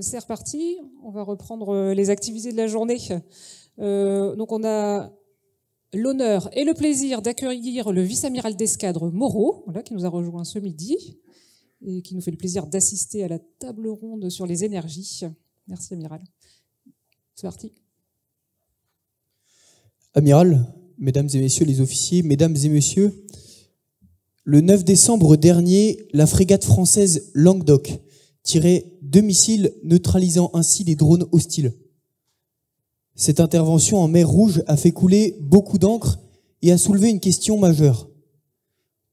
C'est reparti. On va reprendre les activités de la journée. Donc on a l'honneur et le plaisir d'accueillir le vice-amiral d'escadre Moreau, voilà, qui nous a rejoint ce midi et qui nous fait le plaisir d'assister à la table ronde sur les énergies. Merci, amiral. C'est parti. Amiral, mesdames et messieurs les officiers, mesdames et messieurs, le 9 décembre dernier, la frégate française Languedoc tirait 2 missiles neutralisant ainsi les drones hostiles. Cette intervention en mer Rouge a fait couler beaucoup d'encre et a soulevé une question majeure.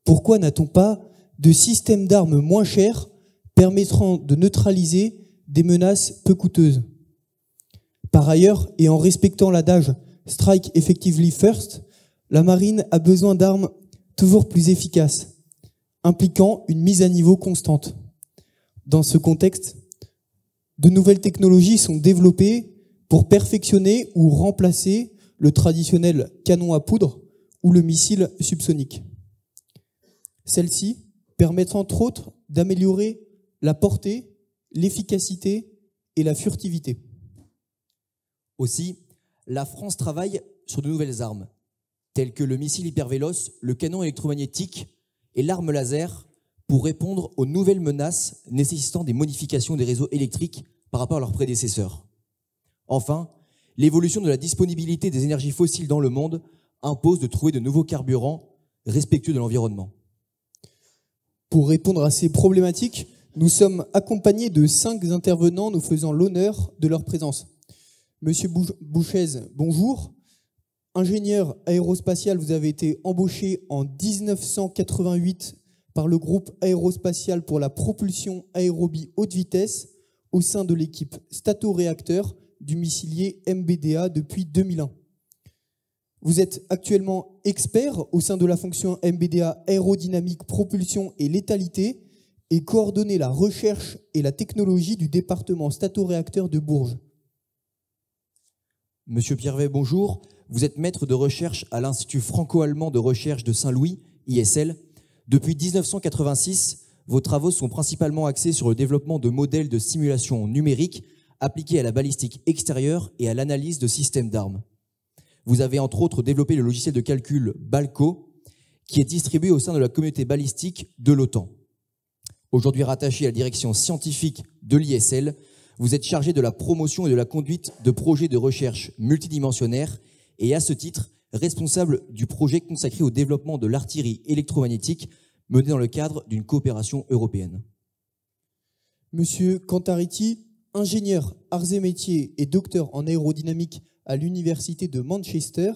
Pourquoi n'a-t-on pas de système d'armes moins cher permettant de neutraliser des menaces peu coûteuses? Par ailleurs, et en respectant l'adage « Strike effectively first », la marine a besoin d'armes toujours plus efficaces, impliquant une mise à niveau constante. Dans ce contexte, de nouvelles technologies sont développées pour perfectionner ou remplacer le traditionnel canon à poudre ou le missile subsonique. Celles-ci permettent entre autres d'améliorer la portée, l'efficacité et la furtivité. Aussi, la France travaille sur de nouvelles armes, telles que le missile hypervéloce, le canon électromagnétique et l'arme laser, pour répondre aux nouvelles menaces nécessitant des modifications des réseaux électriques par rapport à leurs prédécesseurs. Enfin, l'évolution de la disponibilité des énergies fossiles dans le monde impose de trouver de nouveaux carburants respectueux de l'environnement. Pour répondre à ces problématiques, nous sommes accompagnés de 5 intervenants nous faisant l'honneur de leur présence. Monsieur Bouchez, bonjour. Ingénieur aérospatial, vous avez été embauché en 1988 par le groupe aérospatial pour la propulsion aérobie haute vitesse au sein de l'équipe Stato-Réacteur du missilier MBDA depuis 2001. Vous êtes actuellement expert au sein de la fonction MBDA aérodynamique, propulsion et létalité et coordonnez la recherche et la technologie du département Stato-Réacteur de Bourges. Monsieur Piervet, bonjour. Vous êtes maître de recherche à l'Institut franco-allemand de recherche de Saint-Louis, ISL. Depuis 1986, vos travaux sont principalement axés sur le développement de modèles de simulation numérique appliqués à la balistique extérieure et à l'analyse de systèmes d'armes. Vous avez entre autres développé le logiciel de calcul BALCO, qui est distribué au sein de la communauté balistique de l'OTAN. Aujourd'hui rattaché à la direction scientifique de l'ISL, vous êtes chargé de la promotion et de la conduite de projets de recherche multidimensionnaires et à ce titre, responsable du projet consacré au développement de l'artillerie électromagnétique mené dans le cadre d'une coopération européenne. Monsieur Cantariti, ingénieur arts et métiers et docteur en aérodynamique à l'université de Manchester,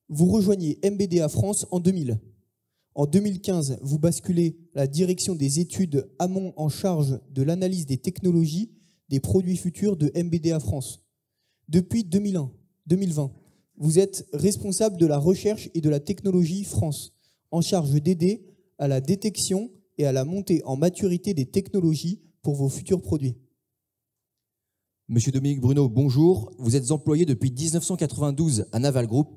vous rejoignez MBDA France en 2000. En 2015, vous basculez la direction des études amont en charge de l'analyse des technologies des produits futurs de MBDA France. Depuis 2020, vous êtes responsable de la recherche et de la technologie France, en charge d'aider à la détection et à la montée en maturité des technologies pour vos futurs produits. Monsieur Dominique Bruno, bonjour. Vous êtes employé depuis 1992 à Naval Group.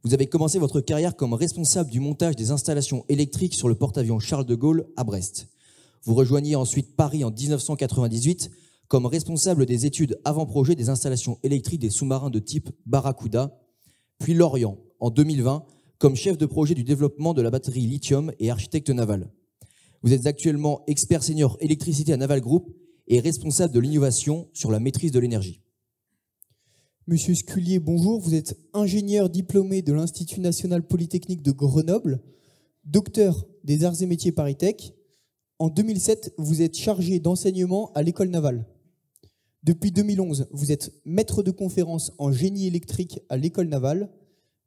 Vous avez commencé votre carrière comme responsable du montage des installations électriques sur le porte-avions Charles de Gaulle à Brest. Vous rejoignez ensuite Paris en 1998 comme responsable des études avant-projet des installations électriques des sous-marins de type Barracuda, puis Lorient en 2020 comme chef de projet du développement de la batterie lithium et architecte naval. Vous êtes actuellement expert senior électricité à Naval Group et responsable de l'innovation sur la maîtrise de l'énergie. Monsieur Scullier, bonjour. Vous êtes ingénieur diplômé de l'Institut national polytechnique de Grenoble, docteur des arts et métiers ParisTech. En 2007, vous êtes chargé d'enseignement à l'école navale. Depuis 2011, vous êtes maître de conférence en génie électrique à l'école navale.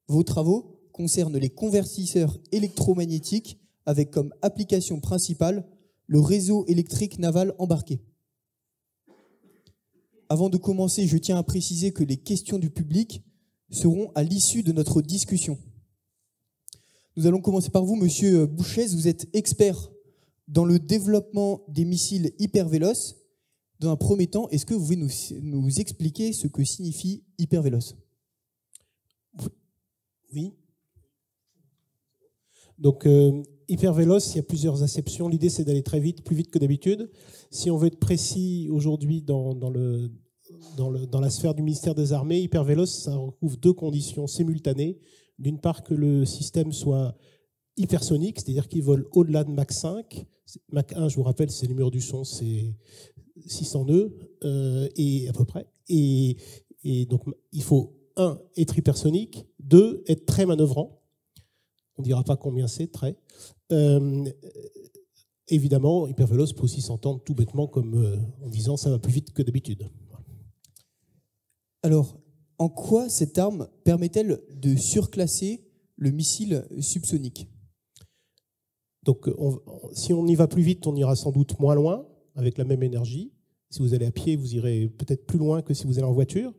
Vos travaux concernent les convertisseurs électromagnétiques avec comme application principale le réseau électrique naval embarqué. Avant de commencer, je tiens à préciser que les questions du public seront à l'issue de notre discussion. Nous allons commencer par vous, monsieur Bouchez. Vous êtes expert dans le développement des missiles hypervéloces. Dans un premier temps, est-ce que vous pouvez nous expliquer ce que signifie hypervéloce ? Oui. Donc, hyper véloce, il y a plusieurs acceptions. L'idée, c'est d'aller très vite, plus vite que d'habitude. Si on veut être précis aujourd'hui dans la sphère du ministère des Armées, hyper véloce, ça recouvre deux conditions simultanées. D'une part, que le système soit hypersonique, c'est-à-dire qu'il vole au-delà de Mach 5. Mach 1, je vous rappelle, c'est le numéro du son, c'est 600 nœuds, et à peu près. Et donc, il faut, 1, être hypersonique, 2, être très manœuvrant. On ne dira pas combien c'est, très. Évidemment, hypervéloce peut aussi s'entendre tout bêtement comme en disant ça va plus vite que d'habitude. Alors, en quoi cette arme permet-elle de surclasser le missile subsonique? Donc, si on y va plus vite, on ira sans doute moins loin, avec la même énergie. Si vous allez à pied, vous irez peut-être plus loin que si vous allez en voiture.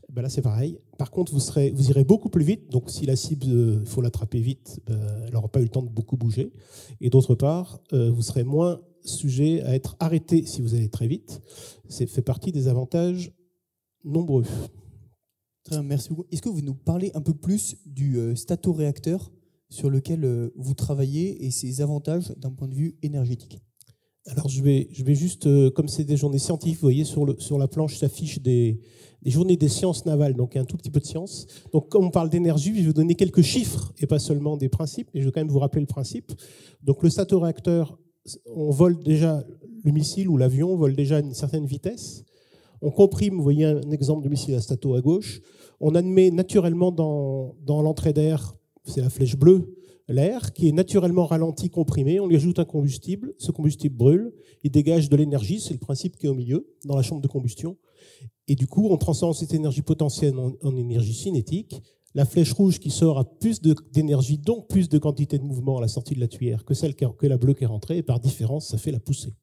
Ben là, c'est pareil. Par contre, vous irez beaucoup plus vite. Donc, si la cible, il faut l'attraper vite, elle n'aura pas eu le temps de beaucoup bouger. Et d'autre part, vous serez moins sujet à être arrêté si vous allez très vite. Ça fait partie des avantages nombreux. Très bien, merci beaucoup. Est-ce que vous nous parlez un peu plus du statoréacteur sur lequel vous travaillez et ses avantages d'un point de vue énergétique? Alors, je vais juste, comme c'est des journées scientifiques, vous voyez, sur la planche s'affichent des journées des sciences navales, donc un tout petit peu de science. Donc, comme on parle d'énergie, je vais vous donner quelques chiffres et pas seulement des principes, mais je vais quand même vous rappeler le principe. Donc, le statoréacteur, on vole déjà, le missile ou l'avion vole déjà à une certaine vitesse. On comprime, vous voyez un exemple de missile à stato à gauche. On admet naturellement dans l'entrée d'air, c'est la flèche bleue, l'air qui est naturellement ralenti, comprimé. On lui ajoute un combustible, ce combustible brûle, il dégage de l'énergie, c'est le principe qui est au milieu, dans la chambre de combustion. Et du coup, on transforme cette énergie potentielle en énergie cinétique. La flèche rouge qui sort a plus d'énergie, donc plus de quantité de mouvement à la sortie de la tuyère que la bleue qui est rentrée, et par différence, ça fait la poussée.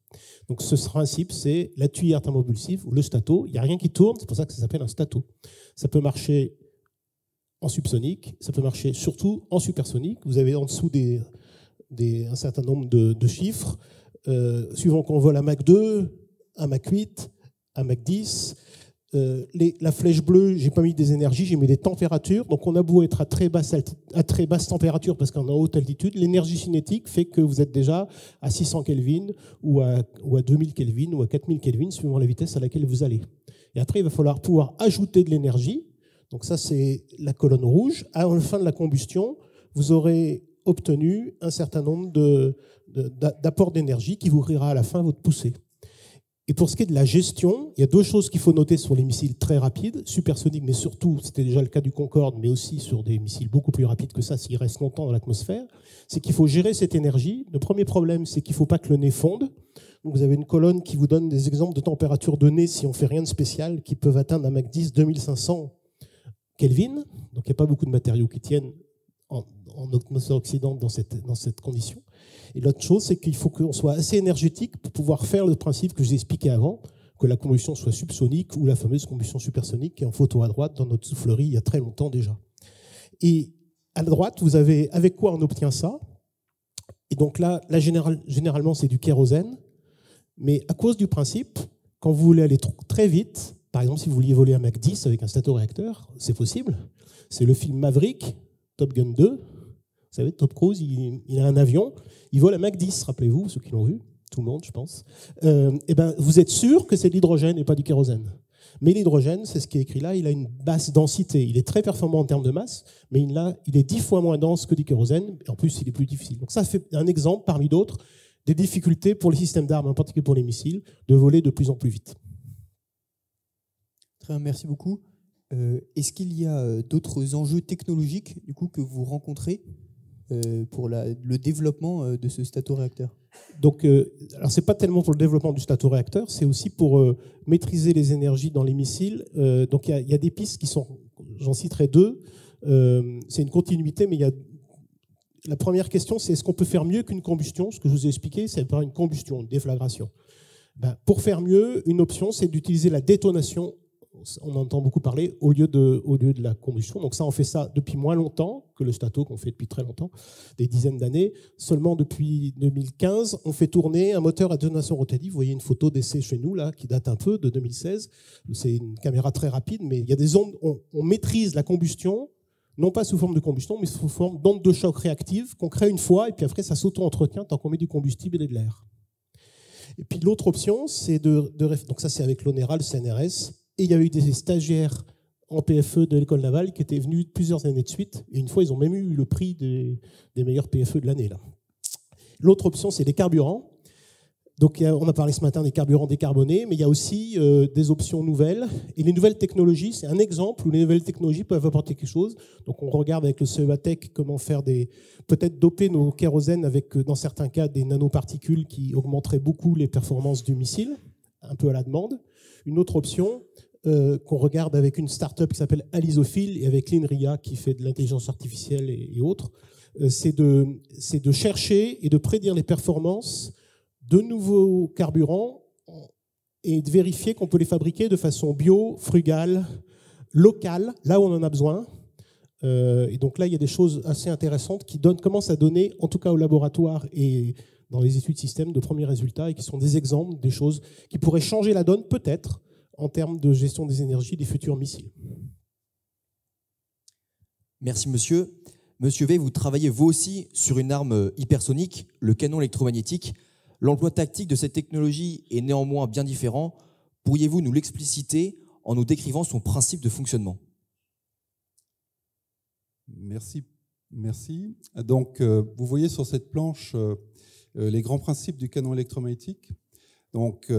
Donc ce principe, c'est la tuyère thermopulsive ou le stato. Il n'y a rien qui tourne, c'est pour ça que ça s'appelle un stato. Ça peut marcher en subsonique, ça peut marcher surtout en supersonique. Vous avez en dessous un certain nombre de chiffres, suivant qu'on vole à Mach 2, à Mach 8, à Mach 10. La flèche bleue, j'ai pas mis des énergies, j'ai mis des températures. Donc on a beau être à très basse température parce qu'on est en haute altitude, l'énergie cinétique fait que vous êtes déjà à 600 Kelvin ou à 2000 Kelvin ou à 4000 Kelvin suivant la vitesse à laquelle vous allez. Et après, il va falloir pouvoir ajouter de l'énergie. Donc ça, c'est la colonne rouge. À la fin de la combustion, vous aurez obtenu un certain nombre d'apports d'énergie qui vous ouvrira à la fin votre poussée. Et pour ce qui est de la gestion, il y a deux choses qu'il faut noter sur les missiles très rapides, supersoniques, mais surtout, c'était déjà le cas du Concorde, mais aussi sur des missiles beaucoup plus rapides que ça, s'ils restent longtemps dans l'atmosphère, c'est qu'il faut gérer cette énergie. Le premier problème, c'est qu'il ne faut pas que le nez fonde. Donc vous avez une colonne qui vous donne des exemples de température de nez, si on ne fait rien de spécial, qui peuvent atteindre à Mach 10 2500 Kelvin. Donc il n'y a pas beaucoup de matériaux qui tiennent en atmosphère oxydante dans cette condition. Et l'autre chose, c'est qu'il faut qu'on soit assez énergétique pour pouvoir faire le principe que je vous ai expliqué avant, que la combustion soit subsonique ou la fameuse combustion supersonique qui est en photo à droite dans notre soufflerie il y a très longtemps déjà. Et à droite, vous avez avec quoi on obtient ça. Et donc là généralement, c'est du kérosène. Mais à cause du principe, quand vous voulez aller très vite, par exemple, si vous vouliez voler à Mach 10 avec un statoréacteur, c'est possible. C'est le film Maverick, Top Gun 2. Vous savez, Tom Cruise, il a un avion, il vole à Mach 10, rappelez-vous, ceux qui l'ont vu, tout le monde, je pense. Et ben, vous êtes sûr que c'est de l'hydrogène et pas du kérosène. Mais l'hydrogène, c'est ce qui est écrit là, il a une basse densité. Il est très performant en termes de masse, mais il est 10 fois moins dense que du kérosène, et en plus, il est plus difficile. Donc ça fait un exemple, parmi d'autres, des difficultés pour les systèmes d'armes, en particulier pour les missiles, de voler de plus en plus vite. Très bien, merci beaucoup. Est-ce qu'il y a d'autres enjeux technologiques du coup, que vous rencontrez pour le développement de ce statoréacteur? Donc, alors c'est pas tellement pour le développement du statoréacteur, c'est aussi pour maîtriser les énergies dans les missiles. Donc il y a des pistes qui sont, j'en citerai deux. C'est une continuité, mais la première question, c'est est-ce qu'on peut faire mieux qu'une combustion? Ce que je vous ai expliqué, c'est par une combustion, une déflagration. Pour faire mieux, une option, c'est d'utiliser la détonation. On entend beaucoup parler au lieu de la combustion. Donc ça, on fait ça depuis moins longtemps que le stato qu'on fait depuis très longtemps, des dizaines d'années. Seulement depuis 2015, on fait tourner un moteur à détonation rotative. Vous voyez une photo d'essai chez nous là qui date un peu de 2016. C'est une caméra très rapide, mais il y a des ondes. On maîtrise la combustion non pas sous forme de combustion, mais sous forme d'onde de choc réactive qu'on crée une fois, et puis après ça s'auto-entretient tant qu'on met du combustible et de l'air. Et puis l'autre option, c'est donc ça c'est avec l'ONERA, le CNRS, et il y a eu des stagiaires en PFE de l'école navale qui étaient venus plusieurs années de suite, et une fois ils ont même eu le prix des meilleurs PFE de l'année. L'autre option, c'est les carburants. Donc, on a parlé ce matin des carburants décarbonés, mais il y a aussi des options nouvelles. Et les nouvelles technologies, c'est un exemple où les nouvelles technologies peuvent apporter quelque chose. Donc, on regarde avec le CEATEC comment faire peut-être doper nos kérosènes avec, dans certains cas, des nanoparticules qui augmenteraient beaucoup les performances du missile, un peu à la demande. Une autre option qu'on regarde avec une start-up qui s'appelle Alisophile et avec l'INRIA qui fait de l'intelligence artificielle et autres, c'est de chercher et de prédire les performances de nouveaux carburants et de vérifier qu'on peut les fabriquer de façon bio, frugale, locale, là où on en a besoin. Et donc là, il y a des choses assez intéressantes qui commencent à donner, en tout cas au laboratoire et dans les études système, de premiers résultats et qui sont des exemples des choses qui pourraient changer la donne, peut-être, en termes de gestion des énergies des futurs missiles. Merci, monsieur. Monsieur V, vous travaillez vous aussi sur une arme hypersonique, le canon électromagnétique. L'emploi tactique de cette technologie est néanmoins bien différent. Pourriez-vous nous l'expliciter en nous décrivant son principe de fonctionnement? Merci. Donc, vous voyez sur cette planche les grands principes du canon électromagnétique. Donc,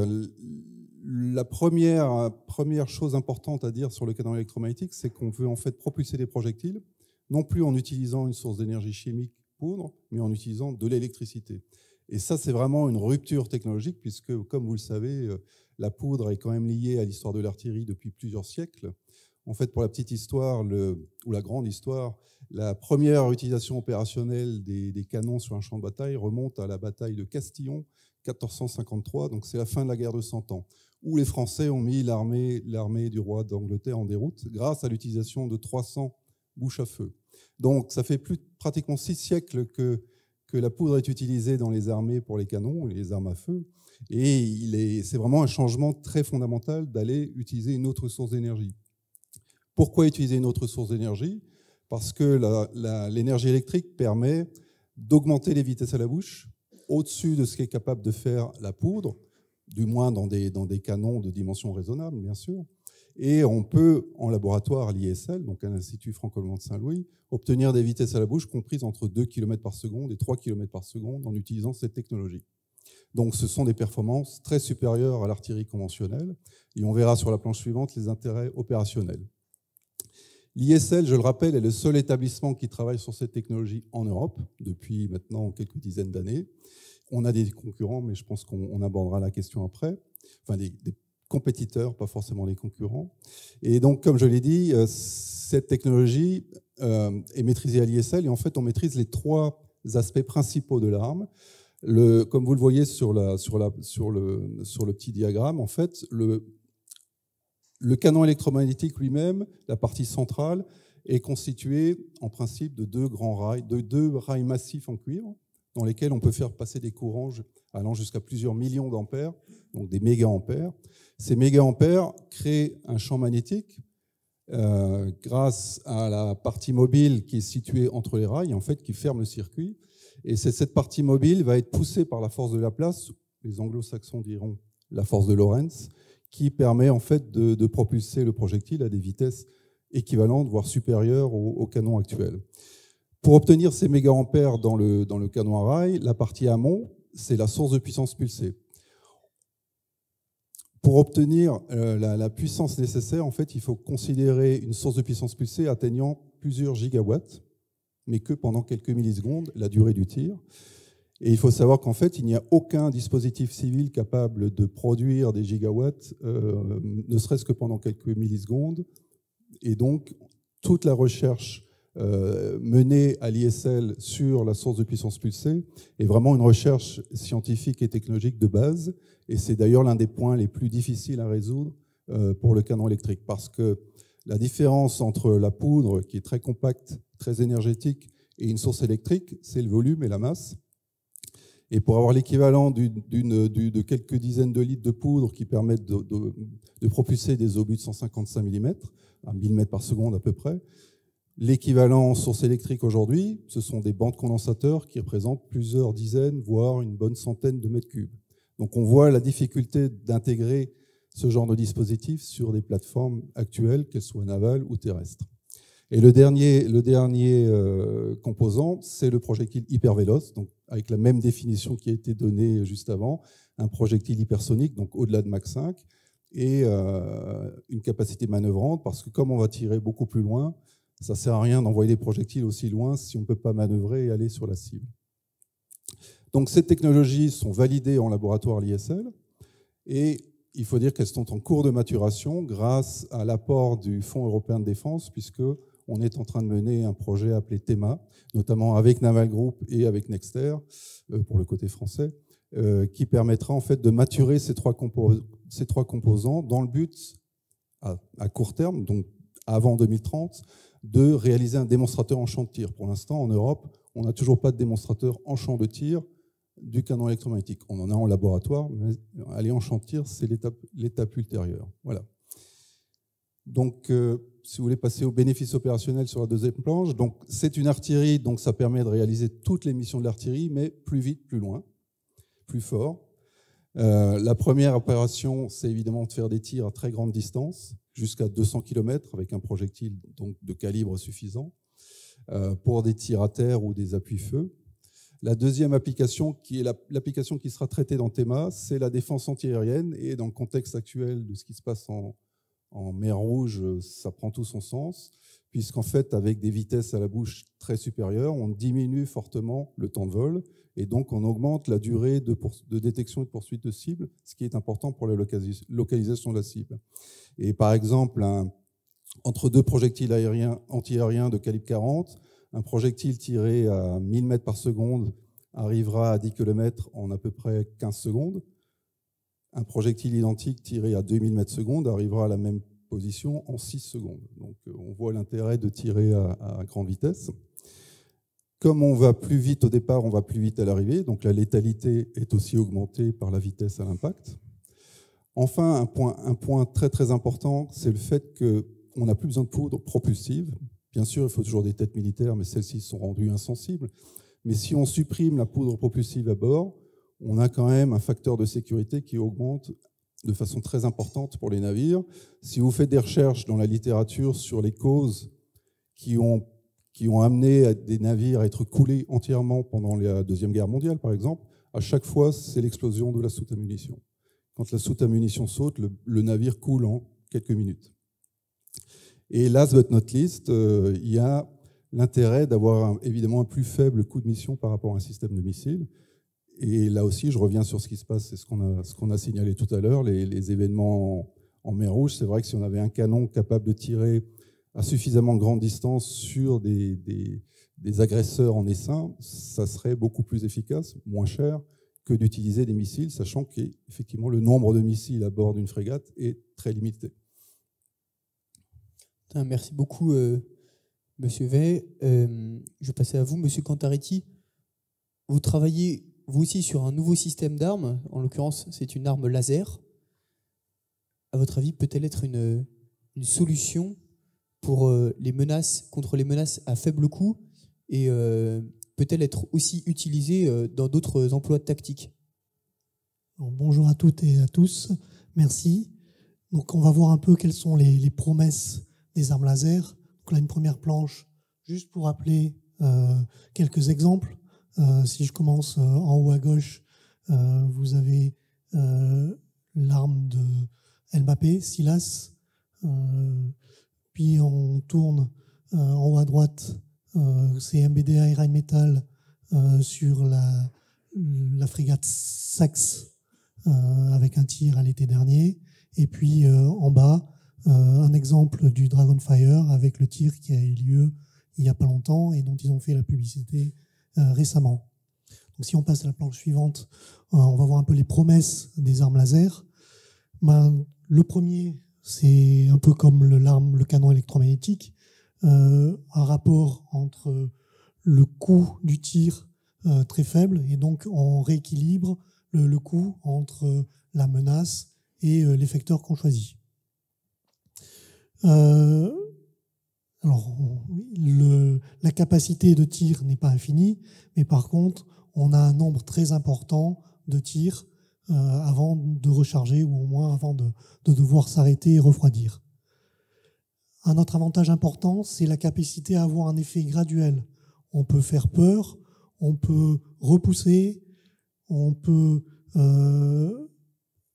la première chose importante à dire sur le canon électromagnétique, c'est qu'on veut en fait propulser des projectiles, non plus en utilisant une source d'énergie chimique, poudre, mais en utilisant de l'électricité. Et ça, c'est vraiment une rupture technologique, puisque, comme vous le savez, la poudre est quand même liée à l'histoire de l'artillerie depuis plusieurs siècles. En fait, pour la petite histoire, ou la grande histoire, la première utilisation opérationnelle des canons sur un champ de bataille remonte à la bataille de Castillon, 1453, donc c'est la fin de la guerre de 100 ans, où les Français ont mis l'armée du roi d'Angleterre en déroute grâce à l'utilisation de 300 bouches à feu. Donc, ça fait pratiquement 6 siècles que la poudre est utilisée dans les armées pour les canons, les armes à feu, et c'est vraiment un changement très fondamental d'aller utiliser une autre source d'énergie. Pourquoi utiliser une autre source d'énergie? Parce que l'énergie électrique permet d'augmenter les vitesses à la bouche au-dessus de ce qu'est capable de faire la poudre, du moins dans des canons de dimension raisonnable, bien sûr. Et on peut, en laboratoire à l'ISL, donc à l'Institut franco-allemand de Saint-Louis, obtenir des vitesses à la bouche comprises entre 2 km par seconde et 3 km par seconde en utilisant cette technologie. Donc ce sont des performances très supérieures à l'artillerie conventionnelle, et on verra sur la planche suivante les intérêts opérationnels. L'ISL, je le rappelle, est le seul établissement qui travaille sur cette technologie en Europe depuis maintenant quelques dizaines d'années. On a des concurrents, mais je pense qu'on abordera la question après. Enfin, des compétiteurs, pas forcément les concurrents. Et donc, comme je l'ai dit, cette technologie est maîtrisée à l'ISL et en fait, on maîtrise les 3 aspects principaux de l'arme. Comme vous le voyez sur le petit diagramme, en fait, le canon électromagnétique lui-même, la partie centrale, est constituée en principe de 2 grands rails, de 2 rails massifs en cuivre, dans lesquels on peut faire passer des courants allant jusqu'à plusieurs millions d'ampères, donc des méga-ampères. Ces méga-ampères créent un champ magnétique grâce à la partie mobile qui est située entre les rails, en fait, qui ferme le circuit. Et cette partie mobile va être poussée par la force de Laplace, les anglo-saxons diront la force de Lorentz, qui permet en fait de propulser le projectile à des vitesses équivalentes, voire supérieures au canon actuel. Pour obtenir ces méga-ampères dans le canon à rail, la partie amont, c'est la source de puissance pulsée. Pour obtenir la puissance nécessaire, en fait, il faut considérer une source de puissance pulsée atteignant plusieurs gigawatts, mais que pendant quelques millisecondes, la durée du tir. Et il faut savoir qu'en fait, il n'y a aucun dispositif civil capable de produire des gigawatts, ne serait-ce que pendant quelques millisecondes. Et donc, toute la recherche menée à l'ISL sur la source de puissance pulsée est vraiment une recherche scientifique et technologique de base. Et c'est d'ailleurs l'un des points les plus difficiles à résoudre pour le canon électrique. Parce que la différence entre la poudre, qui est très compacte, très énergétique, et une source électrique, c'est le volume et la masse. Et pour avoir l'équivalent de quelques dizaines de litres de poudre qui permettent de propulser des obus de 155 mm, à 1000 mètres par seconde à peu près, L'équivalent en source électrique aujourd'hui, ce sont des bancs de condensateurs qui représentent plusieurs dizaines, voire une bonne centaine de mètres cubes. Donc on voit la difficulté d'intégrer ce genre de dispositif sur des plateformes actuelles, qu'elles soient navales ou terrestres. Et le dernier composant, c'est le projectile hypervéloce, donc avec la même définition qui a été donnée juste avant, un projectile hypersonique, donc au-delà de Mach 5, et une capacité manœuvrante, parce que comme on va tirer beaucoup plus loin, ça ne sert à rien d'envoyer des projectiles aussi loin si on ne peut pas manœuvrer et aller sur la cible. Donc ces technologies sont validées en laboratoire à l'ISL, et il faut dire qu'elles sont en cours de maturation grâce à l'apport du Fonds européen de défense, puisqu'on est en train de mener un projet appelé TEMA, notamment avec Naval Group et avec Nexter, pour le côté français, qui permettra en fait de maturer ces trois composants dans le but, à court terme, donc avant 2030, de réaliser un démonstrateur en champ de tir. Pour l'instant, en Europe, on n'a toujours pas de démonstrateur en champ de tir du canon électromagnétique. On en a en laboratoire, mais aller en champ de tir, c'est l'étape ultérieure. Voilà. Donc, si vous voulez passer aux bénéfices opérationnels sur la deuxième planche, donc c'est une artillerie, donc ça permet de réaliser toutes les missions de l'artillerie, mais plus vite, plus loin, plus fort. La première opération, c'est évidemment de faire des tirs à très grande distance, jusqu'à 200 km, avec un projectile donc, de calibre suffisant, pour des tirs à terre ou des appuis-feu. La deuxième application, qui est l'application qui sera traitée dans TEMA, c'est la défense antiaérienne. Et dans le contexte actuel de ce qui se passe en mer Rouge, ça prend tout son sens, puisqu'en fait, avec des vitesses à la bouche très supérieures, on diminue fortement le temps de vol, et donc on augmente la durée de détection et de poursuite de cible, ce qui est important pour la localisation de la cible. Et par exemple, entre deux projectiles antiaériens de calibre 40, un projectile tiré à 1000 mètres par seconde arrivera à 10 km en à peu près 15 secondes. Un projectile identique tiré à 2000 mètres secondes arrivera à la même position en 6 secondes. Donc on voit l'intérêt de tirer à grande vitesse. Comme on va plus vite au départ, on va plus vite à l'arrivée. Donc la létalité est aussi augmentée par la vitesse à l'impact. Enfin, un point très très important, c'est le fait qu'on n'a plus besoin de poudre propulsive. Bien sûr, il faut toujours des têtes militaires, mais celles-ci sont rendues insensibles. Mais si on supprime la poudre propulsive à bord, on a quand même un facteur de sécurité qui augmente de façon très importante pour les navires. Si vous faites des recherches dans la littérature sur les causes qui ont amené des navires à être coulés entièrement pendant la Deuxième Guerre mondiale, par exemple, à chaque fois, c'est l'explosion de la soute à munitions. Quand la soute à munitions saute, le navire coule en quelques minutes. Et last but not least, il y a l'intérêt d'avoir évidemment un plus faible coût de mission par rapport à un système de missiles. Et là aussi, je reviens sur ce qui se passe, c'est ce qu'on a signalé tout à l'heure, les événements en mer Rouge. C'est vrai que si on avait un canon capable de tirer à suffisamment grande distance sur des agresseurs en essaim, ça serait beaucoup plus efficace, moins cher que d'utiliser des missiles, sachant qu'effectivement le nombre de missiles à bord d'une frégate est très limité. Merci beaucoup, Monsieur Vey. Je vais passer à vous, Monsieur Cantaretti. Vous travaillez, vous aussi, sur un nouveau système d'armes. En l'occurrence, c'est une arme laser. À votre avis, peut-elle être une solution pour contre les menaces à faible coût et peut-elle être aussi utilisée dans d'autres emplois tactiques? Bonjour à toutes et à tous. Merci. Donc, on va voir un peu quelles sont les promesses des armes laser. Donc là, une première planche, juste pour rappeler quelques exemples. Si je commence en haut à gauche, vous avez l'arme de El-Mbappé, Silas. Puis on tourne en haut à droite, c'est MBDA et Rheinmetall sur la frégate Saxe avec un tir à l'été dernier. Et puis en bas, un exemple du Dragonfire avec le tir qui a eu lieu il n'y a pas longtemps et dont ils ont fait la publicité récemment. Donc si on passe à la planche suivante, on va voir un peu les promesses des armes laser. Le premier, c'est un peu comme le canon électromagnétique, un rapport entre le coût du tir très faible et donc on rééquilibre le coût entre la menace et l'effecteur qu'on choisit. Alors, la capacité de tir n'est pas infinie, mais par contre, on a un nombre très important de tirs avant de recharger, ou au moins avant de devoir s'arrêter et refroidir. Un autre avantage important, c'est la capacité à avoir un effet graduel. On peut faire peur, on peut repousser, on peut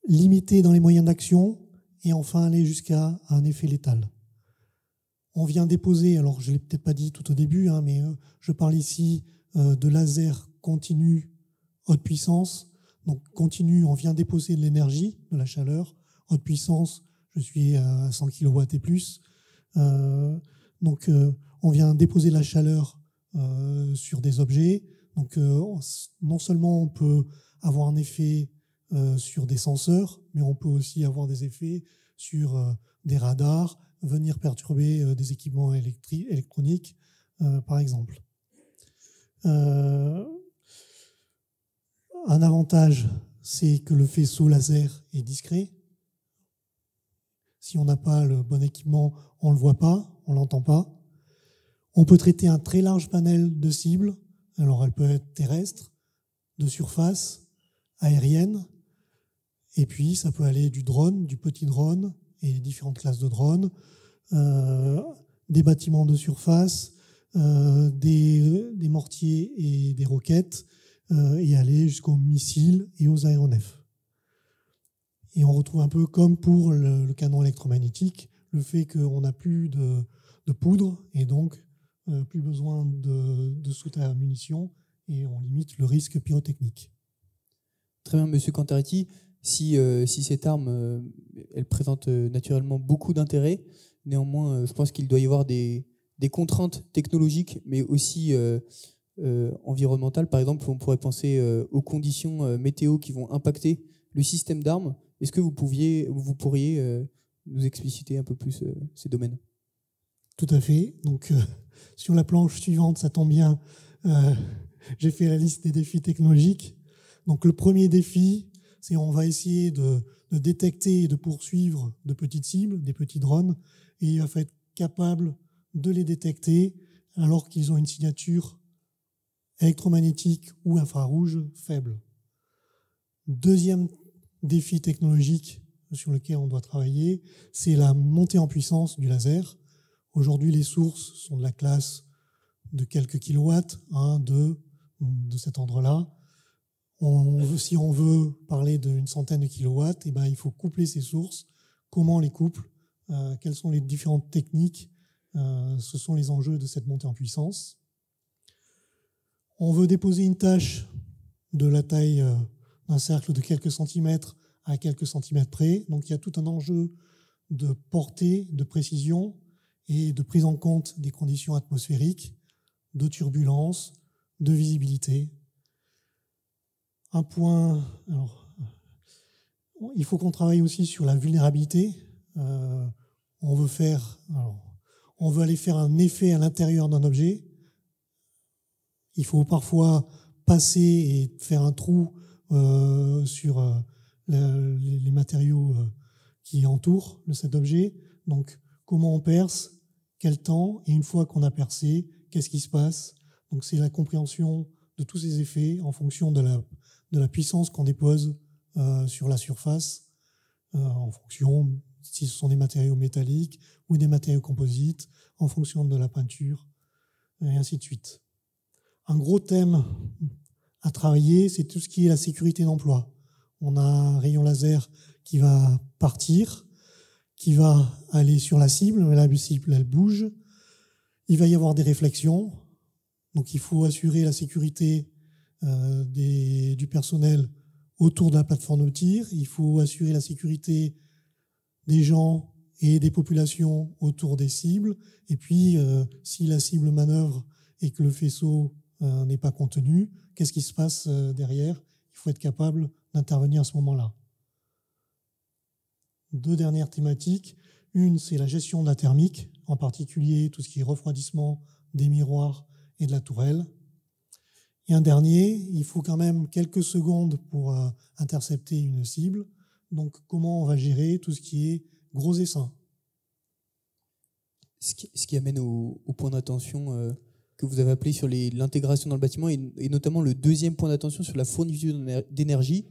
limiter dans les moyens d'action et enfin aller jusqu'à un effet létal. On vient déposer, alors je ne l'ai peut-être pas dit tout au début, mais je parle ici de laser continu haute puissance. Donc continu, on vient déposer de l'énergie, de la chaleur. Haute puissance, je suis à 100 kW et plus. Donc on vient déposer de la chaleur sur des objets. Donc non seulement on peut avoir un effet sur des senseurs, mais on peut aussi avoir des effets sur des radars, venir perturber des équipements électroniques, par exemple. Un avantage, c'est que le faisceau laser est discret. Si on n'a pas le bon équipement, on ne le voit pas, on ne l'entend pas. On peut traiter un très large panel de cibles. Alors, elle peut être terrestre, de surface, aérienne, et puis ça peut aller du drone, du petit drone, et différentes classes de drones, des bâtiments de surface, des mortiers et des roquettes, et aller jusqu'aux missiles et aux aéronefs. Et on retrouve un peu comme pour le canon électromagnétique, le fait qu'on n'a plus de poudre et donc plus besoin de soute à munitions et on limite le risque pyrotechnique. Très bien, Monsieur Cantaretti. Si cette arme, elle présente naturellement beaucoup d'intérêt, néanmoins, je pense qu'il doit y avoir des contraintes technologiques, mais aussi environnementales. Par exemple, on pourrait penser aux conditions météo qui vont impacter le système d'armes. Est-ce que vous pourriez nous expliciter un peu plus ces domaines? Tout à fait. Donc, sur la planche suivante, ça tombe bien, j'ai fait la liste des défis technologiques. Donc, le premier défi, c'est on va essayer de détecter et de poursuivre de petites cibles, des petits drones, et il va être capable de les détecter alors qu'ils ont une signature électromagnétique ou infrarouge faible. Deuxième défi technologique sur lequel on doit travailler, c'est la montée en puissance du laser. Aujourd'hui, les sources sont de la classe de quelques kilowatts, 1, 2, de cet ordre-là. Si on veut parler d'une centaine de kilowatts, il faut coupler ces sources. Comment on les couple? Quelles sont les différentes techniques? Ce sont les enjeux de cette montée en puissance. On veut déposer une tâche de la taille d'un cercle de quelques centimètres à quelques centimètres près. Donc il y a tout un enjeu de portée, de précision et de prise en compte des conditions atmosphériques, de turbulence, de visibilité. Un point, alors, il faut qu'on travaille aussi sur la vulnérabilité. On veut aller faire un effet à l'intérieur d'un objet. Il faut parfois passer et faire un trou sur les matériaux qui entourent cet objet. Donc, comment on perce, quel temps, et une fois qu'on a percé, qu'est-ce qui se passe? Donc, c'est la compréhension de tous ces effets en fonction de la puissance qu'on dépose sur la surface, en fonction si ce sont des matériaux métalliques ou des matériaux composites, en fonction de la peinture, et ainsi de suite. Un gros thème à travailler, c'est tout ce qui est la sécurité d'emploi. On a un rayon laser qui va partir, qui va aller sur la cible, la cible elle bouge. Il va y avoir des réflexions, donc il faut assurer la sécurité du personnel autour de la plateforme de tir. Il faut assurer la sécurité des gens et des populations autour des cibles. Et puis, si la cible manœuvre et que le faisceau n'est pas contenu, qu'est-ce qui se passe derrière? Il faut être capable d'intervenir à ce moment-là. Deux dernières thématiques. Une, c'est la gestion de la thermique, en particulier tout ce qui est refroidissement des miroirs et de la tourelle. Et un dernier, il faut quand même quelques secondes pour intercepter une cible. Donc, comment on va gérer tout ce qui est gros essaims? Ce qui amène au point d'attention que vous avez appelé sur l'intégration dans le bâtiment et notamment le deuxième point d'attention sur la fourniture d'énergie.